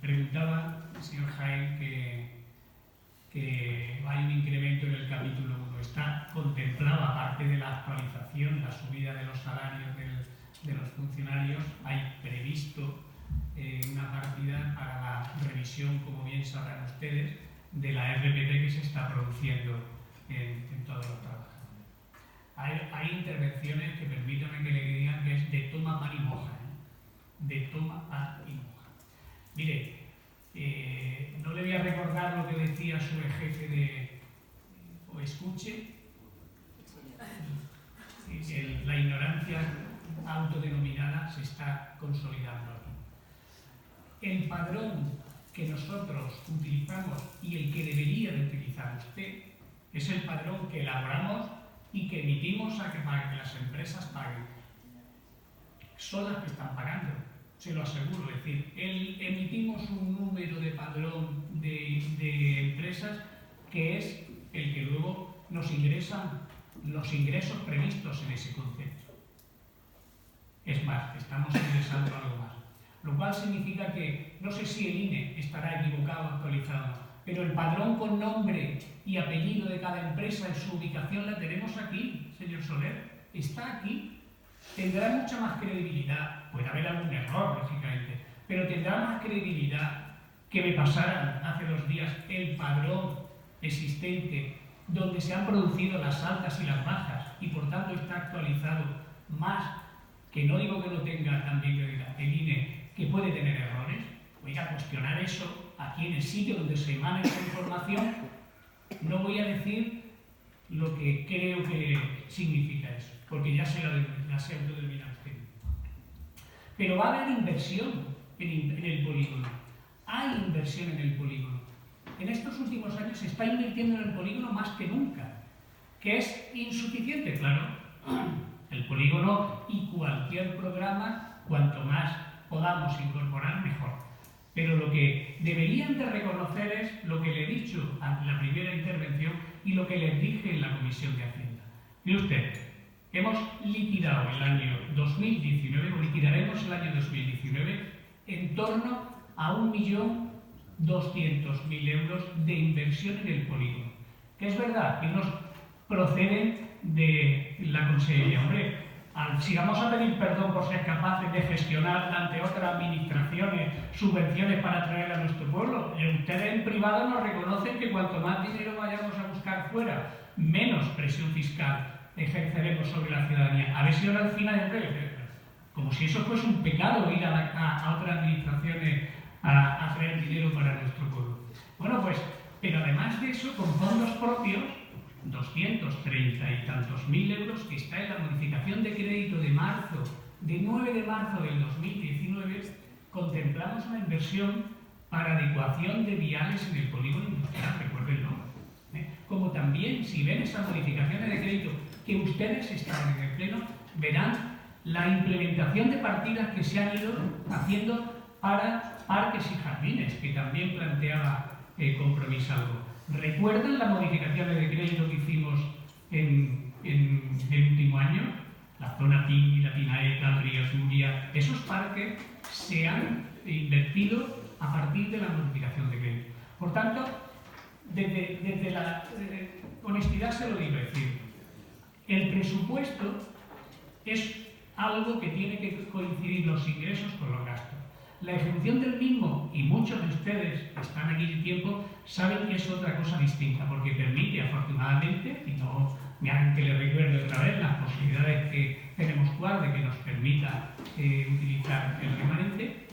preguntaba el señor Jaén que hay un incremento en el capítulo 1. Está contemplado, aparte de la actualización, la subida de los salarios de los funcionarios, hay previsto una partida para la revisión, como bien sabrán ustedes, de la RPT que se está produciendo en todos los trabajadores. Hay intervenciones que permítanme que le digan que es de toma pan y moja, de toma pan y moja. Mire, no le voy a recordar lo que decía su jefe o escuche, la ignorancia autodenominada se está consolidando aquí. El padrón que nosotros utilizamos y el que debería de utilizar usted es el padrón que elaboramos y que emitimos para que las empresas paguen. Son las que están pagando, se lo aseguro. Es decir, emitimos un número de padrón de empresas que es el que luego nos ingresan los ingresos previstos en ese concepto. Es más, estamos ingresando algo más. Lo cual significa que, no sé si el INE estará equivocado o actualizado, pero el padrón con nombre y apellido de cada empresa en su ubicación la tenemos aquí, señor Soler. Está aquí. Tendrá mucha más credibilidad. Puede haber algún error, lógicamente, pero tendrá más credibilidad que me pasaran hace 2 días el padrón existente donde se han producido las altas y las bajas y por tanto está actualizado más, que no digo que no tenga también credibilidad, el INE, que puede tener errores. Voy a cuestionar eso aquí en el sitio donde se emana esa información. No voy a decir lo que creo que significa eso, porque ya se autodetermina usted. Pero va a haber inversión en el polígono. Hay inversión en el polígono. En estos últimos años se está invirtiendo en el polígono más que nunca. ¿Que es insuficiente? Claro. El polígono y cualquier programa, cuanto más podamos incorporar, mejor. Pero lo que deberían de reconocer es lo que le he dicho en la primera intervención y lo que les dije en la Comisión de Hacienda. Y usted, hemos liquidado el año 2019, o liquidaremos el año 2019, en torno a 1.200.000 euros de inversión en el polígono. Que es verdad que nos proceden de la Consellería. Hombre, si vamos a pedir perdón por ser capaces de gestionar ante otras administraciones subvenciones para traer a nuestro pueblo, ustedes en privado nos reconocen que cuanto más dinero vayamos a buscar fuera, menos presión fiscal ejerceremos sobre la ciudadanía. A ver si ahora al final, como si eso fuese un pecado ir a otras administraciones a traer dinero para nuestro pueblo. Bueno, pues, pero además de eso, con fondos propios, 230 y tantos mil euros que está en la modificación de crédito de 9 de marzo del 2019, contemplamos una inversión para adecuación de viales en el polígono industrial, recuérdenlo. Como también, si ven esas modificaciones de crédito que ustedes estaban en el pleno, verán la implementación de partidas que se han ido haciendo para parques y jardines, que también planteaba Compromís algo. ¿Recuerdan las modificaciones de crédito que hicimos en el último año, la zona Tigui, la Pinaeta, el río Suria, esos parques se han invertido a partir de la modificación de crédito. Por tanto, desde la honestidad se lo digo, es decir, el presupuesto es algo que tiene que coincidir los ingresos con los gastos. La ejecución del mismo, y muchos de ustedes que están aquí de tiempo, saben que es otra cosa distinta, porque permite, afortunadamente, y no me hagan que les recuerde otra vez las posibilidades que tenemos de que nos permita utilizar el remanente.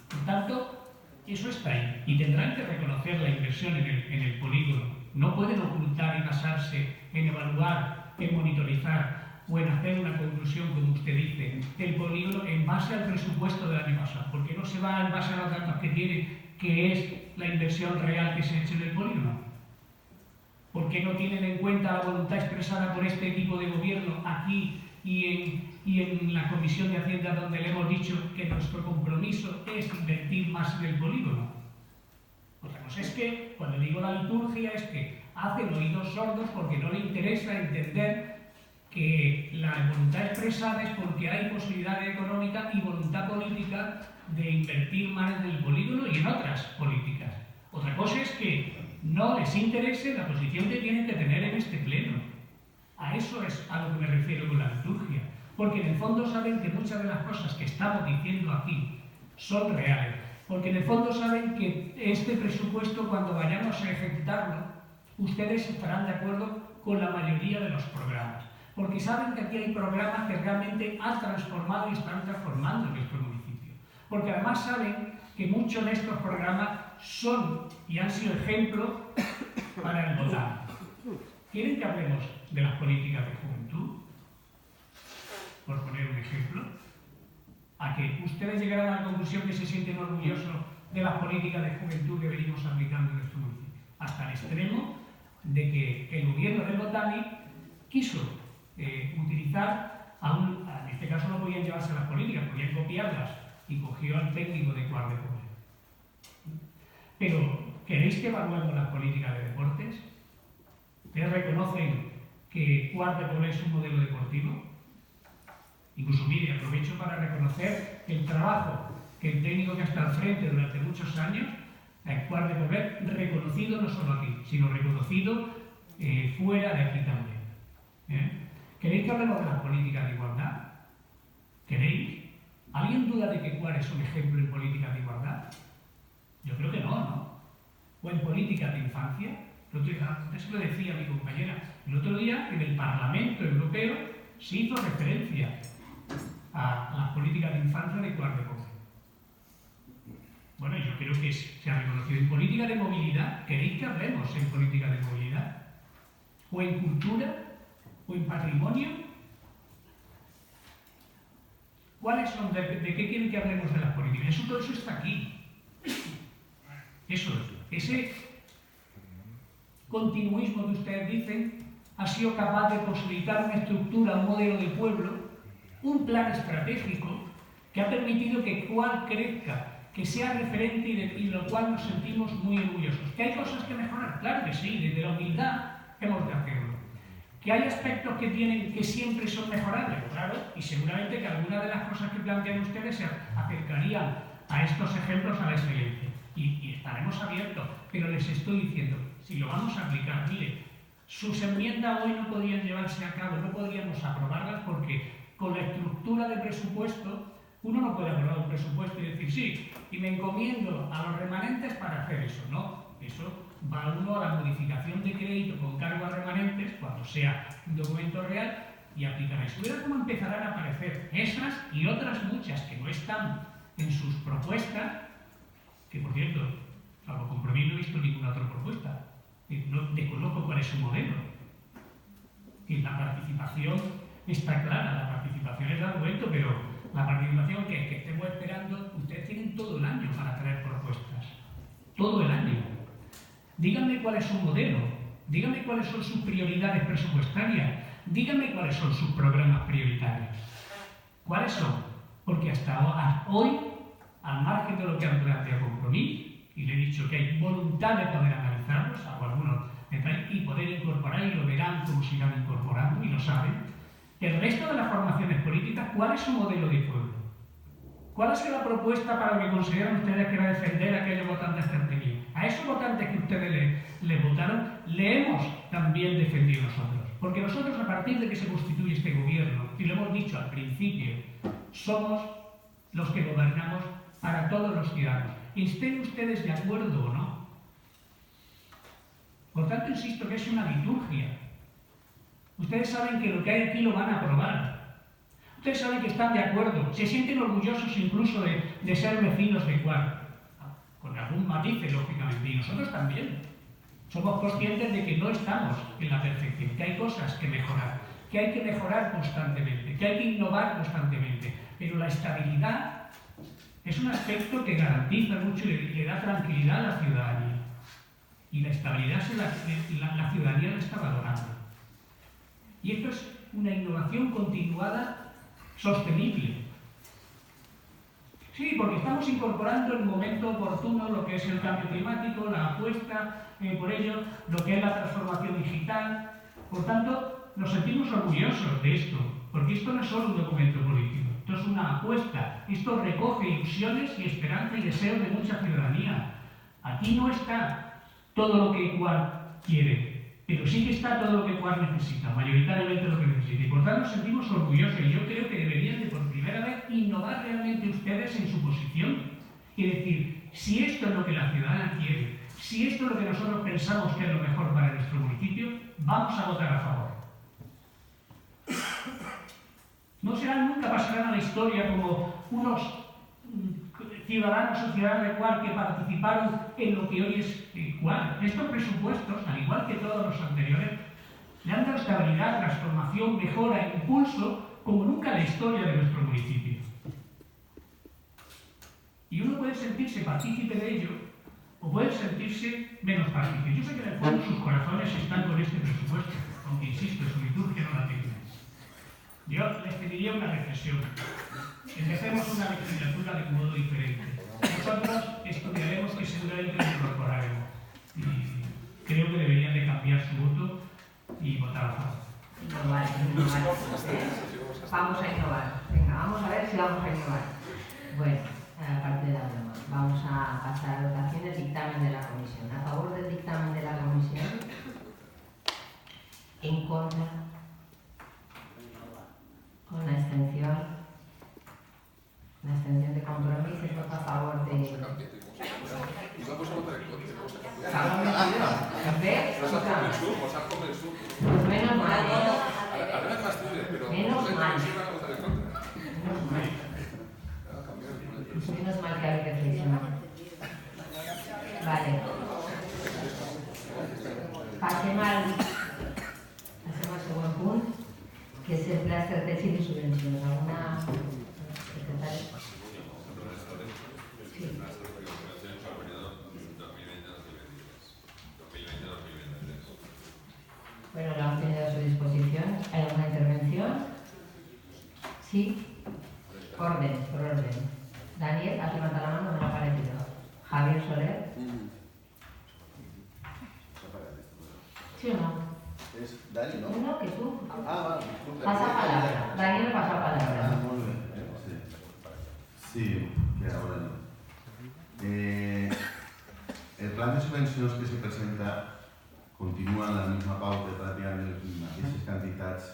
Por tanto, eso está ahí, y tendrán que reconocer la inversión en el polígono. No pueden ocultar y basarse en evaluar, en monitorizar o en hacer una conclusión, como usted dice, del polígono en base al presupuesto del año pasado, porque no se va en base a los datos que tiene, que es la inversión real que se ha hecho en el polígono. ¿Por qué no tienen en cuenta la voluntad expresada por este equipo de gobierno aquí y en la Comisión de Hacienda, donde le hemos dicho que nuestro compromiso es invertir más en el polígono? Otra cosa es que, cuando digo la liturgia, es que hacen oídos sordos porque no le interesa entender que la voluntad expresada es porque hay posibilidad económica y voluntad política de invertir más en el polígono y en otras políticas. Otra cosa es que no les interese la posición que tienen que tener en este pleno. A eso es a lo que me refiero con la liturgia. Porque en el fondo saben que muchas de las cosas que estamos diciendo aquí son reales. Porque en el fondo saben que este presupuesto, cuando vayamos a ejecutarlo, ustedes estarán de acuerdo con la mayoría de los programas. Porque saben que aquí hay programas que realmente han transformado y están transformando nuestro municipio. Porque además saben que muchos de estos programas son y han sido ejemplo para el votante. ¿Quieren que hablemos de las políticas de juventud? Por poner un ejemplo. A que ustedes llegarán a la conclusión que se sienten orgullosos de las políticas de juventud que venimos aplicando en nuestro municipio. Hasta el extremo de que el gobierno de Botani quiso utilizar, en este caso no podían llevarse las políticas, podían copiarlas, y cogió al técnico de Cuart de Poblet. Pero, ¿queréis que evaluemos las políticas de deportes? ¿Ustedes reconocen que Cuart de Poblet es un modelo deportivo? Incluso, mire, aprovecho para reconocer el trabajo que el técnico que está al frente durante muchos años, en Cuart de Poblet, reconocido no solo aquí, sino reconocido fuera de aquí también. ¿Queréis que hablemos de las políticas de igualdad? ¿Queréis? ¿Alguien duda de que Cuart es un ejemplo en políticas de igualdad? Yo creo que no, ¿no? ¿O en políticas de infancia? Eso lo decía mi compañera. El otro día, en el Parlamento Europeo, se hizo referencia a las políticas de infancia de Cuart de Poblet. Bueno, yo creo que se ha reconocido en política de movilidad. ¿Queréis que hablemos en política de movilidad? ¿O en cultura? ¿O en patrimonio? ¿Cuáles son? ¿De qué quieren que hablemos de las políticas? Todo eso está aquí. Eso, ese continuismo que ustedes dicen ha sido capaz de posibilitar una estructura, un modelo de pueblo, un plan estratégico que ha permitido que Cuart crezca, que sea referente y de lo cual nos sentimos muy orgullosos. ¿Que hay cosas que mejorar? Claro que sí, desde la humildad hemos de hacerlo. ¿Que hay aspectos que tienen que siempre son mejorables? Claro, y seguramente que algunas de las cosas que plantean ustedes se acercarían a estos ejemplos a la excelencia. Y estaremos abiertos, pero les estoy diciendo, si lo vamos a aplicar, mire, sus enmiendas hoy no podían llevarse a cabo, no podríamos aprobarlas porque con la estructura del presupuesto uno no puede aprobar un presupuesto y decir sí, y me encomiendo a los remanentes para hacer eso. No, eso va uno a la modificación de crédito con cargo a remanentes cuando sea un documento real y aplicar eso. Verá cómo empezarán a aparecer esas y otras muchas que no están en sus propuestas, que por cierto, salvo Compromís no he visto ninguna otra propuesta. No desconozco cuál es su modelo. Y la participación está clara, la participación es de argumento, pero la participación que estemos esperando, ustedes tienen todo el año para traer propuestas. Todo el año. Díganme cuál es su modelo, díganme cuáles son sus prioridades presupuestarias, díganme cuáles son sus programas prioritarios. ¿Cuáles son? Porque hasta hoy, al margen de lo que han planteado Compromís, y le he dicho que hay voluntad de poder analizarlos, hago algunos detalles, y poder incorporar, y lo verán como si irán incorporando y lo saben. El resto de las formaciones políticas, ¿cuál es su modelo de pueblo? ¿Cuál ha sido la propuesta para lo que consideran ustedes que va a defender a aquellos votantes que han tenido? A esos votantes que ustedes le votaron, le hemos también defendido nosotros. Porque nosotros, a partir de que se constituye este gobierno, y lo hemos dicho al principio, somos los que gobernamos para todos los ciudadanos. Estén ustedes de acuerdo o no. Por tanto, insisto que es una liturgia. Ustedes saben que lo que hay aquí lo van a aprobar. Ustedes saben que están de acuerdo, se sienten orgullosos incluso de ser vecinos de Cuart, con algún matiz, lógicamente, y nosotros también. Somos conscientes de que no estamos en la perfección, que hay cosas que mejorar, que hay que mejorar constantemente, que hay que innovar constantemente, pero la estabilidad es un aspecto que garantiza mucho y le da tranquilidad a la ciudadanía. Y la estabilidad la ciudadanía la está valorando. Y esto es una innovación continuada, sostenible. Sí, porque estamos incorporando en el momento oportuno lo que es el cambio climático, la apuesta por ello, lo que es la transformación digital. Por tanto, nos sentimos orgullosos de esto, porque esto no es solo un documento político, esto es una apuesta, esto recoge ilusiones y esperanza y deseos de mucha ciudadanía. Aquí no está todo lo que Cuart quiere, pero sí que está todo lo que Cuart necesita, mayoritariamente lo que necesita. Y por tanto nos sentimos orgullosos y yo creo que deberían de por primera vez innovar realmente ustedes en su posición y decir, si esto es lo que la ciudadana quiere, si esto es lo que nosotros pensamos que es lo mejor para nuestro municipio, vamos a votar a favor. No serán nunca, pasarán a la historia como unos ciudadanos o ciudadanas de Cuart que participaron en lo que hoy es Cuart. Estos presupuestos, al igual que todos los anteriores, le han dado estabilidad, transformación, mejora, impulso, como nunca en la historia de nuestro municipio. Y uno puede sentirse partícipe de ello, o puede sentirse menos partícipe. Yo sé que en el fondo sus corazones están con este presupuesto, aunque insisto, su liturgia no la tiene. Yo les pediría una reflexión. Empecemos una legislatura de un modo diferente. Nosotros estudiaremos que seguramente lo incorporaremos. Y creo que deberían de cambiar su voto y votar a favor. Innovar. Vamos a innovar. Venga, vamos a ver si vamos a innovar. Bueno, aparte de la broma, vamos a pasar a votación del dictamen de la comisión. ¿A favor del dictamen de la comisión? ¿En contra? ¿Con la abstención? La abstención de Compromís es voto a favor de... Y vamos a votar en contra. ¿Está convencido? ¿Ves? Nos has convencido, nos has convencido. Pues menos mal. Ahora es más tuyo, pero Menos mal. a votar en contra. Menos mal. Menos mal que hay que reflexionar. Vale. Pasemos al següent punt, que és el pla estratègic de subvencions. Alguna secretària? Sí. Bueno, lo han tenido a su disposición. ¿Hay alguna intervención? Sí. Orden, por orden. Daniel, has levantado la mano, me lo ha parecido. Javier Soler. ¿Sí o no? Es Dani, ¿no? No, que tú. Vale, disculpe. Pasa palabra. Daniel pasa palabra. Muy bien. Sí, que ahora no. El plan de subvencions que se presenta continua en la misma pauta, pràcticament les mateixes quantitats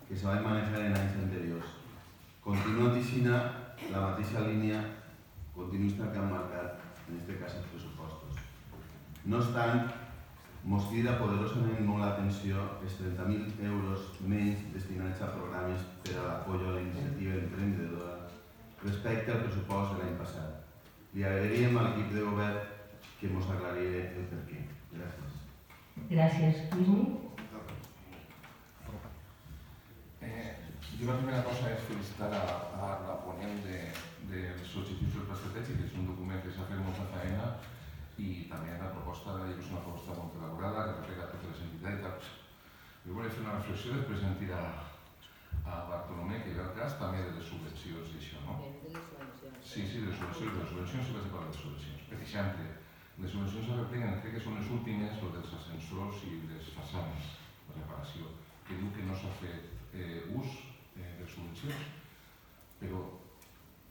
que se van manejar en anys anteriors. Continua Ticina la mateixa línia continuista que han marcat, en aquest cas, els pressupostos. No obstant, mos crida poderosament molt l'atenció els 30.000 euros menys destinats a programes per a l'apoyo a la iniciativa emprendedora respecte al pressupost de l'any passat. Li agrairíem a l'equip de govern que mos aclariri el per què. Gràcies. Gràcies. Luismi? Yo la primera cosa es felicitar a la ponente del Societat del Pla Estratègic, que es un documento que s'ha fet molta feina, y también la proposta de es una proposta molt elaborada que refleja totes les entitats. Jo volia fer una reflexió després sentir a Bartolomé, que ve al cas també de les subvencions i això, no? Sí, de les subvencions sí vaig a parlar de les subvencions. Per exemple, les subvencions a replien crec que són les últimes, les dels ascensors i les façanes, la reparació. compromisos, però,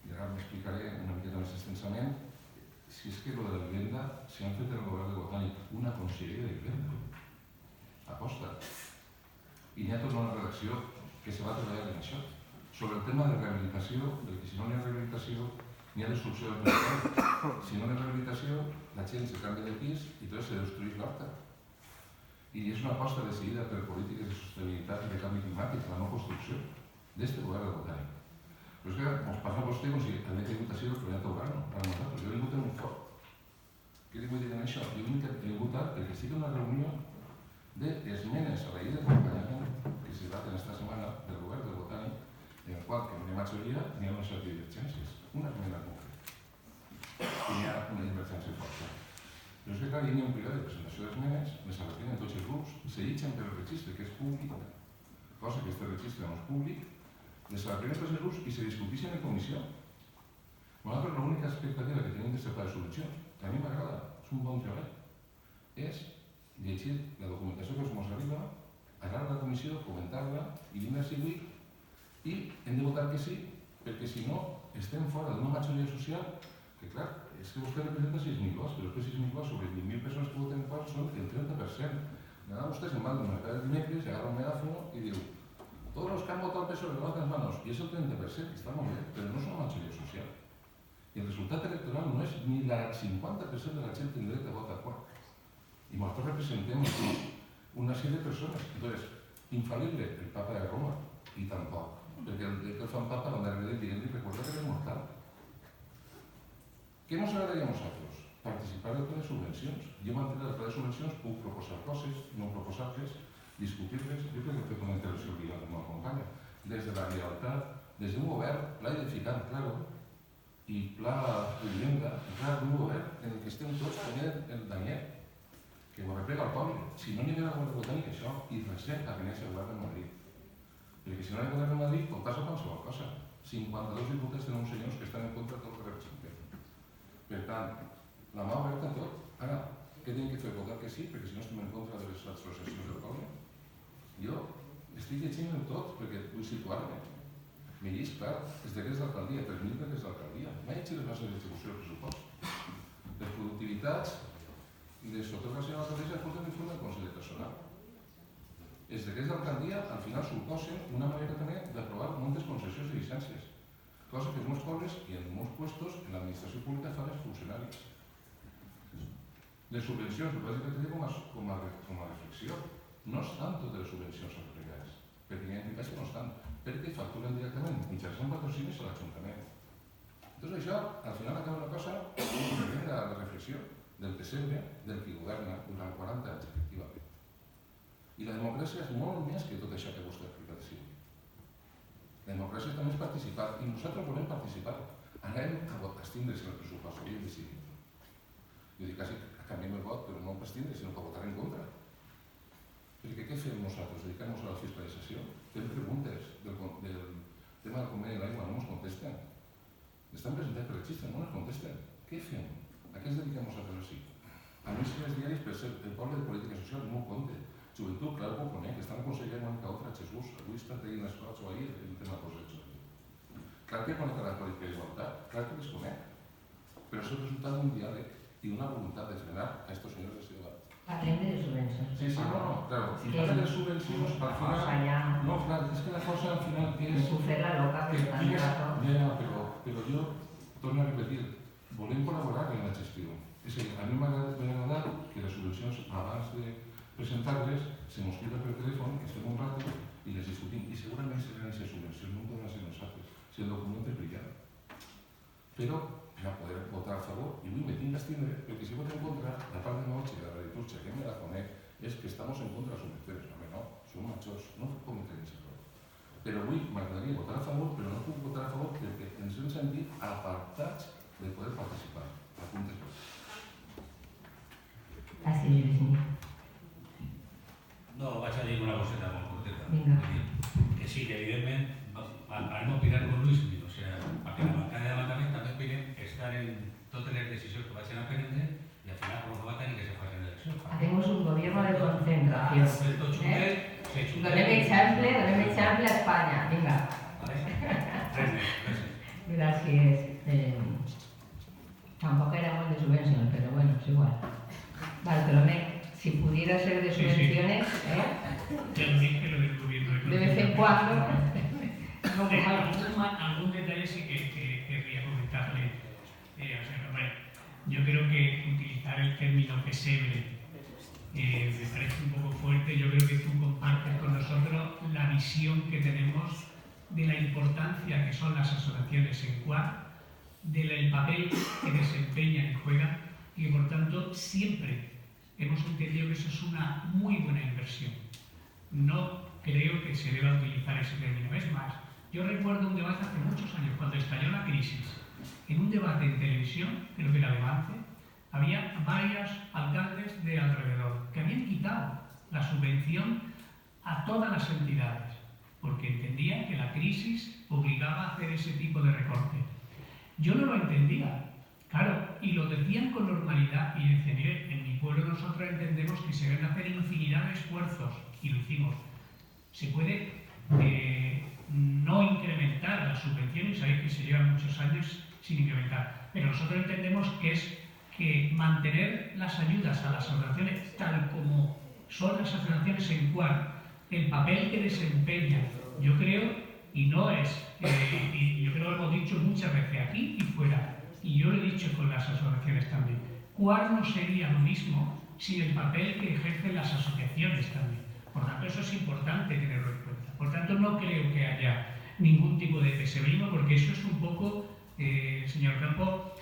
i ara m'explicaré una miqueta més extensament, si és que lo de la vivenda, si han fet el govern de Botànic una conselleria de vivenda, aposta. I n'hi ha tota una redacció que se va treballar en això. Sobre el tema de rehabilitació, perquè si no n'hi ha rehabilitació, n'hi ha destrucció del territori. Si no n'hi ha rehabilitació, la gent se canvia de pis i tot se destrueix l'horta. I és una aposta decidida per polítiques de sostenibilitat i de canvi climàtic, la no construcció, d'este govern de Botànic. Però és que ens passa a vostè com si el que ha vingut a ser el projecte Urano, per nosaltres. Jo he vingut en un fort. Què li vull dir amb això? Jo he vingut perquè sigui una reunió d'esmenes a la llei d'acompanyament que se va esta setmana del govern de Botànic, en el qual, que no hi ha majoria, n'hi ha una sèrie de divergències. Una esmena concreta. I n'hi ha una divergència forta. Però és que clar, hi ha un període de presentació d'esmenes, les arrepinen tots els grups, se llitgen per el registre, que és públic, cosa que este registre no és públic, les arrepinen tots els grups i se discuteixen en comissió. Nosaltres l'única expectativa que tenim de ser pla de subvencions, que a mi m'agrada, és un bon treball, és llegir la documentació que ens arriba, anar a la comissió, comentar-la i vindre a seguir, i hem de votar que sí, perquè si no estem fora d'una majoria social que clar, és que vostè representa 6.000 vots, però després 6.000 vots sobre 20.000 persones que voten qual són el 30%. Nada, vostès se'n van d'una cada dimecres, agarra un megáfono i diu todos los que han votado el PSOE levanten las manos, i és el 30%, que està molt bé, però no és una majoria social. I el resultat electoral no és ni el 50% de la gent que en dret a votar qual. I nosaltres representem una sèrie de persones. Entonces, infalible el Papa de Roma, i tampoc. Perquè el que el fan papa van darrere dient-li recorda que eres mortal. Què ens agradaria a nosaltres? Participar del pla de subvencions. Jo mantenir el pla de subvencions, puc proposar coses, no proposar-les, discutir-les. Jo crec que he fet una intervenció privada amb la companya. Des de la lleialtat, des d'un govern, pla edificant, claro, i pla de vivenda, clar, d'un govern en el que estem tots tenint el danyet, que ho replega al poble. Si no n'hi ha govern botànic, això, i recent a venir a govern de Madrid. Perquè si no hi ha govern de Madrid, pot passar qualsevol cosa. 52 diputats tenen uns senyors que estan en contra de tot el que representem. Per tant, la mà oberta a tot. Ara, què tenim que fer? Votar que sí, perquè si no estem en contra de les associacions del poble. Jo estic llegint en tot perquè vull situar-me. M'he llegit, clar, els decrets d'alcaldia, 3.000 decrets d'alcaldia. M'he llegit les bases d'execució del pressupost. Les productivitats i les atorgacions a l'alcaldessa es porten d'informe del Consell de Personal. Els decrets d'alcaldia al final suposen una manera també d'aprovar moltes concessions de llicències, cosa que en molts pobles i en molts puestos en l'administració pública fan els funcionaris. Les subvencions, el bàsic que té com a reflexió, no estan totes les subvencions aplicades, perquè hi ha entitats que no estan, perquè facturen directament mitjançant patrocinis a l'Ajuntament. Doncs això, al final acaba una cosa que la reflexió del que sembla, del que governa durant 40 anys, efectivament. I la democràcia és molt més que tot això que vostè ha explicat així. La democràcia també és participar, i nosaltres volem participar. Anem a abstindre's en el pressupost, hauríem decidit. Jo dic quasi que canviem el vot, però no abstindre, sinó que votar en contra. Perquè què fem nosaltres? Dedicar-nos a la fiscalització? Fem preguntes del tema del conveni de l'aigua, no ens contesten. Estan presentats per registre, no ens contesten. Què fem? A què ens dediquem nosaltres així? A més que els diaris, per ser el poble de política social, no ho compte. Joventut, clar que ho conec, que estan aconsellant Mònica Oltra a Jesús, avui està traient les coses o ahir el tema del procés. Clar que conec a la política d'igualtat, clar que les conec, però és el resultat d'un diàleg i d'una voluntat de frenar a estos senyors de ciutat. Parlem de les subvencions. Sí, no, claro. Si parlen de subvencions, al final... No, clar, és que la cosa al final és... Puc fer la loca, però jo torno a repetir, volem col·laborar en la gestió. És a dir, a mi m'ha agradat que les subvencions, abans de presentar-les, se mos queda per telèfon, que estem un rato i les discutim. I segurament seran aquestes subvencions, no poden ser nosaltres, si el document és brillant. Però, per a poder votar a favor, i avui me tinc que abstindre, perquè si votem en contra, la part de noche i de la liturgia que me la conec, és que estamos en contra de les subvencions. No, som majors, no cometem aquest error. Però avui m'agradaria votar a favor, però no puc votar a favor perquè ens hem sentit apartats de poder participar. Apuntes. Gràcies, Lluís. No, vaig a dir una coseta molt corteta. Vinga. Que sí, que evidentment anem a opinar con Luis, o sea, perquè la bancada de l'Ajuntament també opinem estar en totes les decisions que vagin a prendre i al final com va tenir que se facin eleccions. Hacemos un gobierno de concentración. Donem exemple a España, venga. ¿Vale? pues igual. Bartolomé, si pudiera ser de Sí, sí. subvenciones, Ya lo dije, lo del gobierno. de vez en cuando. Algún detalle sí que querría comentarle. O sea, hombre, yo creo que utilizar el término pesebre me parece un poco fuerte. Yo creo que tú compartes con nosotros la visión que tenemos de la importancia que son las asociaciones en CUAR, del papel que desempeñan y juegan, y que por tanto siempre hemos entendido que eso es una muy buena inversión. No creo que se deba utilizar ese término. Es más, yo recuerdo un debate hace muchos años, cuando estalló la crisis. En un debate en televisión, creo que era Levante, había varios alcaldes de alrededor que habían quitado la subvención a todas las entidades, porque entendían que la crisis obligaba a hacer ese tipo de recorte. Yo no lo entendía, claro, y lo decían con normalidad, y decían, mire, en mi pueblo nosotros entendemos que se deben hacer infinidad de esfuerzos, y lo hicimos. Se puede no incrementar la subvención, y sabéis que se llevan muchos años sin incrementar, pero nosotros entendemos que es que mantener las ayudas a las asociaciones tal como son las asociaciones en CUAR, el papel que desempeñan, yo creo, y no es, y yo creo que lo hemos dicho muchas veces aquí y fuera, y yo lo he dicho con las asociaciones también, CUAR no sería lo mismo sin el papel que ejercen las asociaciones también. Por tanto, eso es importante tenerlo en cuenta. Por tanto, no creo que haya ningún tipo de pesebrismo, porque eso es un poco, señor Campo,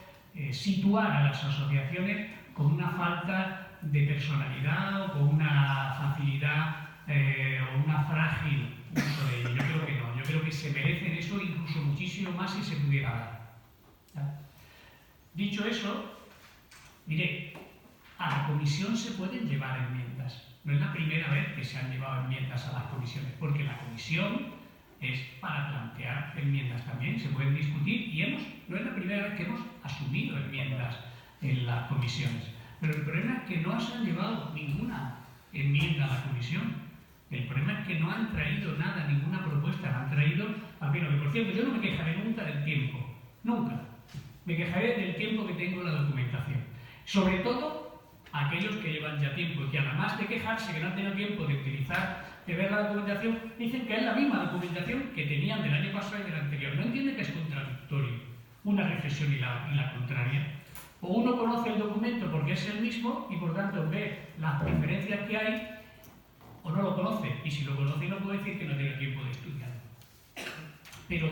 situar a las asociaciones con una falta de personalidad o con una facilidad o una frágil uso de ello. Yo creo que no. Yo creo que se merecen eso incluso muchísimo más si se pudiera dar. ¿Ya? Dicho eso, mire, a la comisión se pueden llevar enmiendas. No es la primera vez que se han llevado enmiendas a las comisiones, porque la comisión es para plantear enmiendas también, se pueden discutir y no es la primera vez que hemos asumido enmiendas en las comisiones. Pero el problema es que no se han llevado ninguna enmienda a la comisión. El problema es que no han traído nada, ninguna propuesta, han traído al menos. Por cierto, yo no me quejaré nunca del tiempo, nunca. Me quejaré del tiempo que tengo en la documentación. Sobre todo aquellos que llevan ya tiempo y que además de quejarse que no han tenido tiempo de utilizar, de ver la documentación, dicen que es la misma documentación que tenían del año pasado y del anterior. No entienden que es contradictorio una reflexión y la contraria. O uno conoce el documento porque es el mismo y por tanto ve las diferencias que hay, o no lo conoce, y si lo conoce no puede decir que no tiene tiempo de estudiar. Pero,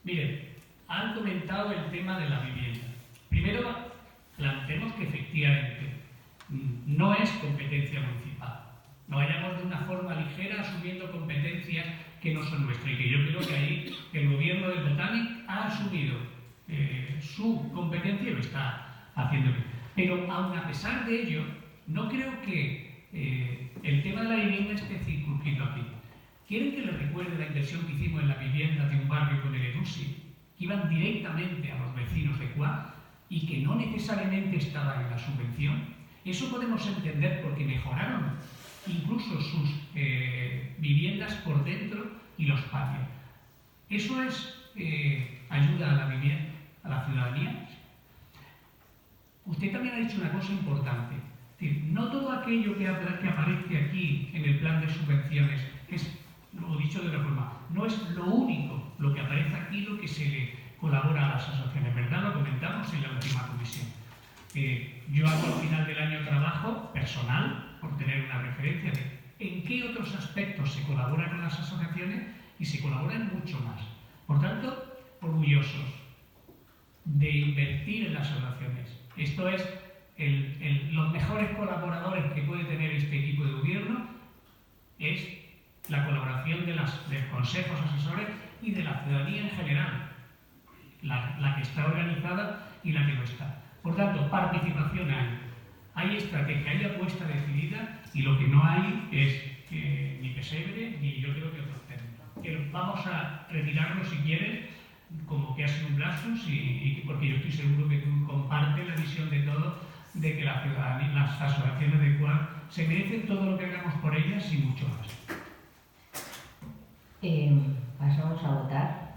miren, han comentado el tema de la vivienda. Primero, planteemos que efectivamente no es competencia municipal. No vayamos de una forma ligera asumiendo competencias que no son nuestras, y que yo creo que ahí el gobierno del Botanic ha asumido su competencia y lo está haciendo bien. Pero aun a pesar de ello, no creo que el tema de la vivienda esté circunscrito aquí. ¿Quieren que les recuerde la inversión que hicimos en la vivienda de un barrio con el EDUSI, que iban directamente a los vecinos de CUAR y que no necesariamente estaban en la subvención? Eso podemos entender porque mejoraron incluso sus viviendas por dentro y los patios. ¿Eso es ayuda a la vivienda, a la ciudadanía? Usted también ha dicho una cosa importante. Es decir, no todo aquello que aparece aquí en el plan de subvenciones es, lo he dicho de otra forma, no es lo único lo que aparece aquí, lo que se le colabora a las asociaciones, ¿verdad? Lo comentamos en la última comisión. Yo hago al final del año trabajo personal, por tener una referencia de en qué otros aspectos se colabora con las asociaciones, y se colabora en mucho más. Por tanto, orgullosos de invertir en las asociaciones. Esto es los mejores colaboradores que puede tener este equipo de gobierno, es la colaboración de los consejos asesores y de la ciudadanía en general, la que está organizada y la que no está. Por tanto, participación hay estrategia, hay apuesta decidida, y lo que no hay es ni pesebre ni yo creo que otros términos. Vamos a retirarlo si quieres, como que ha sido un lapsus, porque yo estoy seguro que tú compartes la visión de todo, de que la ciudadanía, las asociaciones de CUAR se merecen todo lo que hagamos por ellas y mucho más. Pasamos a votar.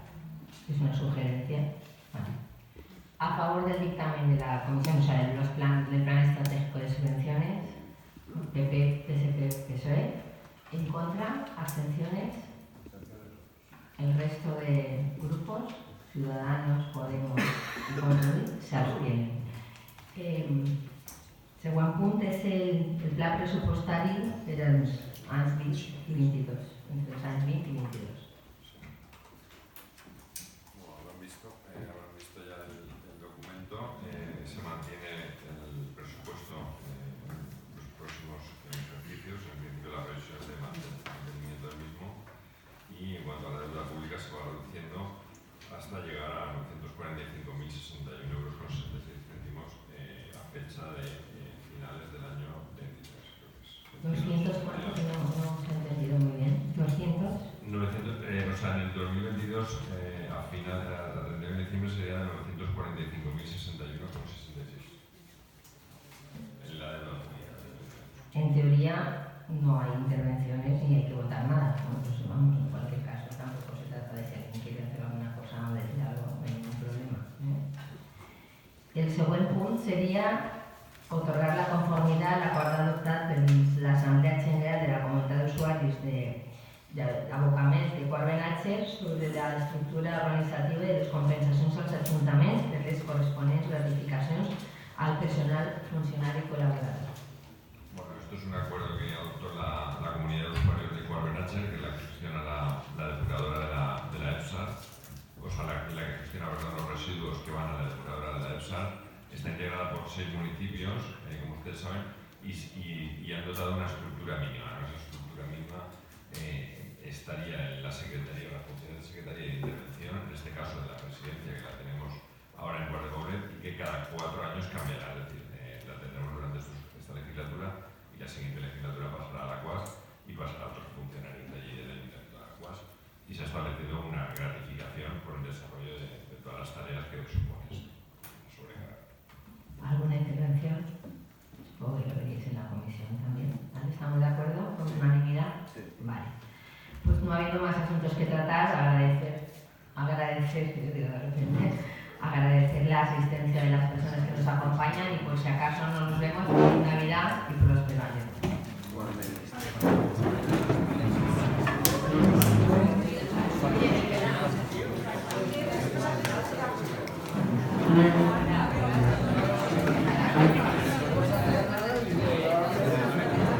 Es una sugerencia. Vale. A favor del dictamen de la comisión, o sea, del plan estratégico de subvenciones, PP, PSP, PSOE. En contra, abstenciones. El resto de grupos, Ciudadanos, Podemos y Compromís, se abstienen. Según punt és el pla pressupostari per als anys 20 i 22, entre els anys 20 i 22. Como habrán visto ya el documento, se mantiene el presupuesto en los próximos ejercicios, en principio la previsión de mantenimiento del mismo, y en cuanto a la deuda pública se va reduciendo hasta llegar a 945.061,66 euros a fecha de finales del año 23. 200, ¿cuánto? No se ha entendido muy bien. 200. 900, o sea, en el 2022, a final de diciembre sería de 945.061,66. En la deuda pública. En teoría no hay intervenciones ni hay que votar nada, ¿no? Pues vamos, en cualquier caso tampoco se trata de si alguien quiere hacer alguna cosa o decir algo, no hay ningún problema. El següent punt seria otorgar la conformitat a l'acord adoptat per l'Assemblea General de la Comunitat d'Usuaris d'Abocaments de Quart Benatges sobre l'estructura organitzativa i les compensacions als ajuntaments per les corresponents gratificacions al personal funcionari col·laborador. Bueno, esto es un acuerdo que adoptó la comunidad de usuarios de Quart Benatges, que es la que gestiona la depuradora de la EPSAR, o sea, la que gestiona los residuos que van a la depuradora de la EPSAR. Está integrada por 6 municipios, como ustedes saben, y han dotado una estructura mínima. Esa estructura mínima estaría en la Secretaría, la función de Secretaría de Intervención, en este caso de la Presidencia, que la tenemos ahora en Quart de Poblet, y que cada 4 años cambiará, es decir, la tendremos durante esta legislatura y la siguiente legislatura pasará a la CUAS y pasará a otros funcionarios de allí del Ayuntamiento de la CUAS. Y se ha establecido una gratificación por el desarrollo de todas las tareas que supone la sobrecarga. ¿Alguna intervención? Supongo que lo veréis en la comisión también. ¿Vale? ¿Estamos de acuerdo? ¿Con unanimidad? Sí. Vale. Pues no habiendo más asuntos que tratar, agradecer la asistencia de las personas que nos acompañan y por si acaso no nos vemos, feliz Navidad y próspero año. Igualmente.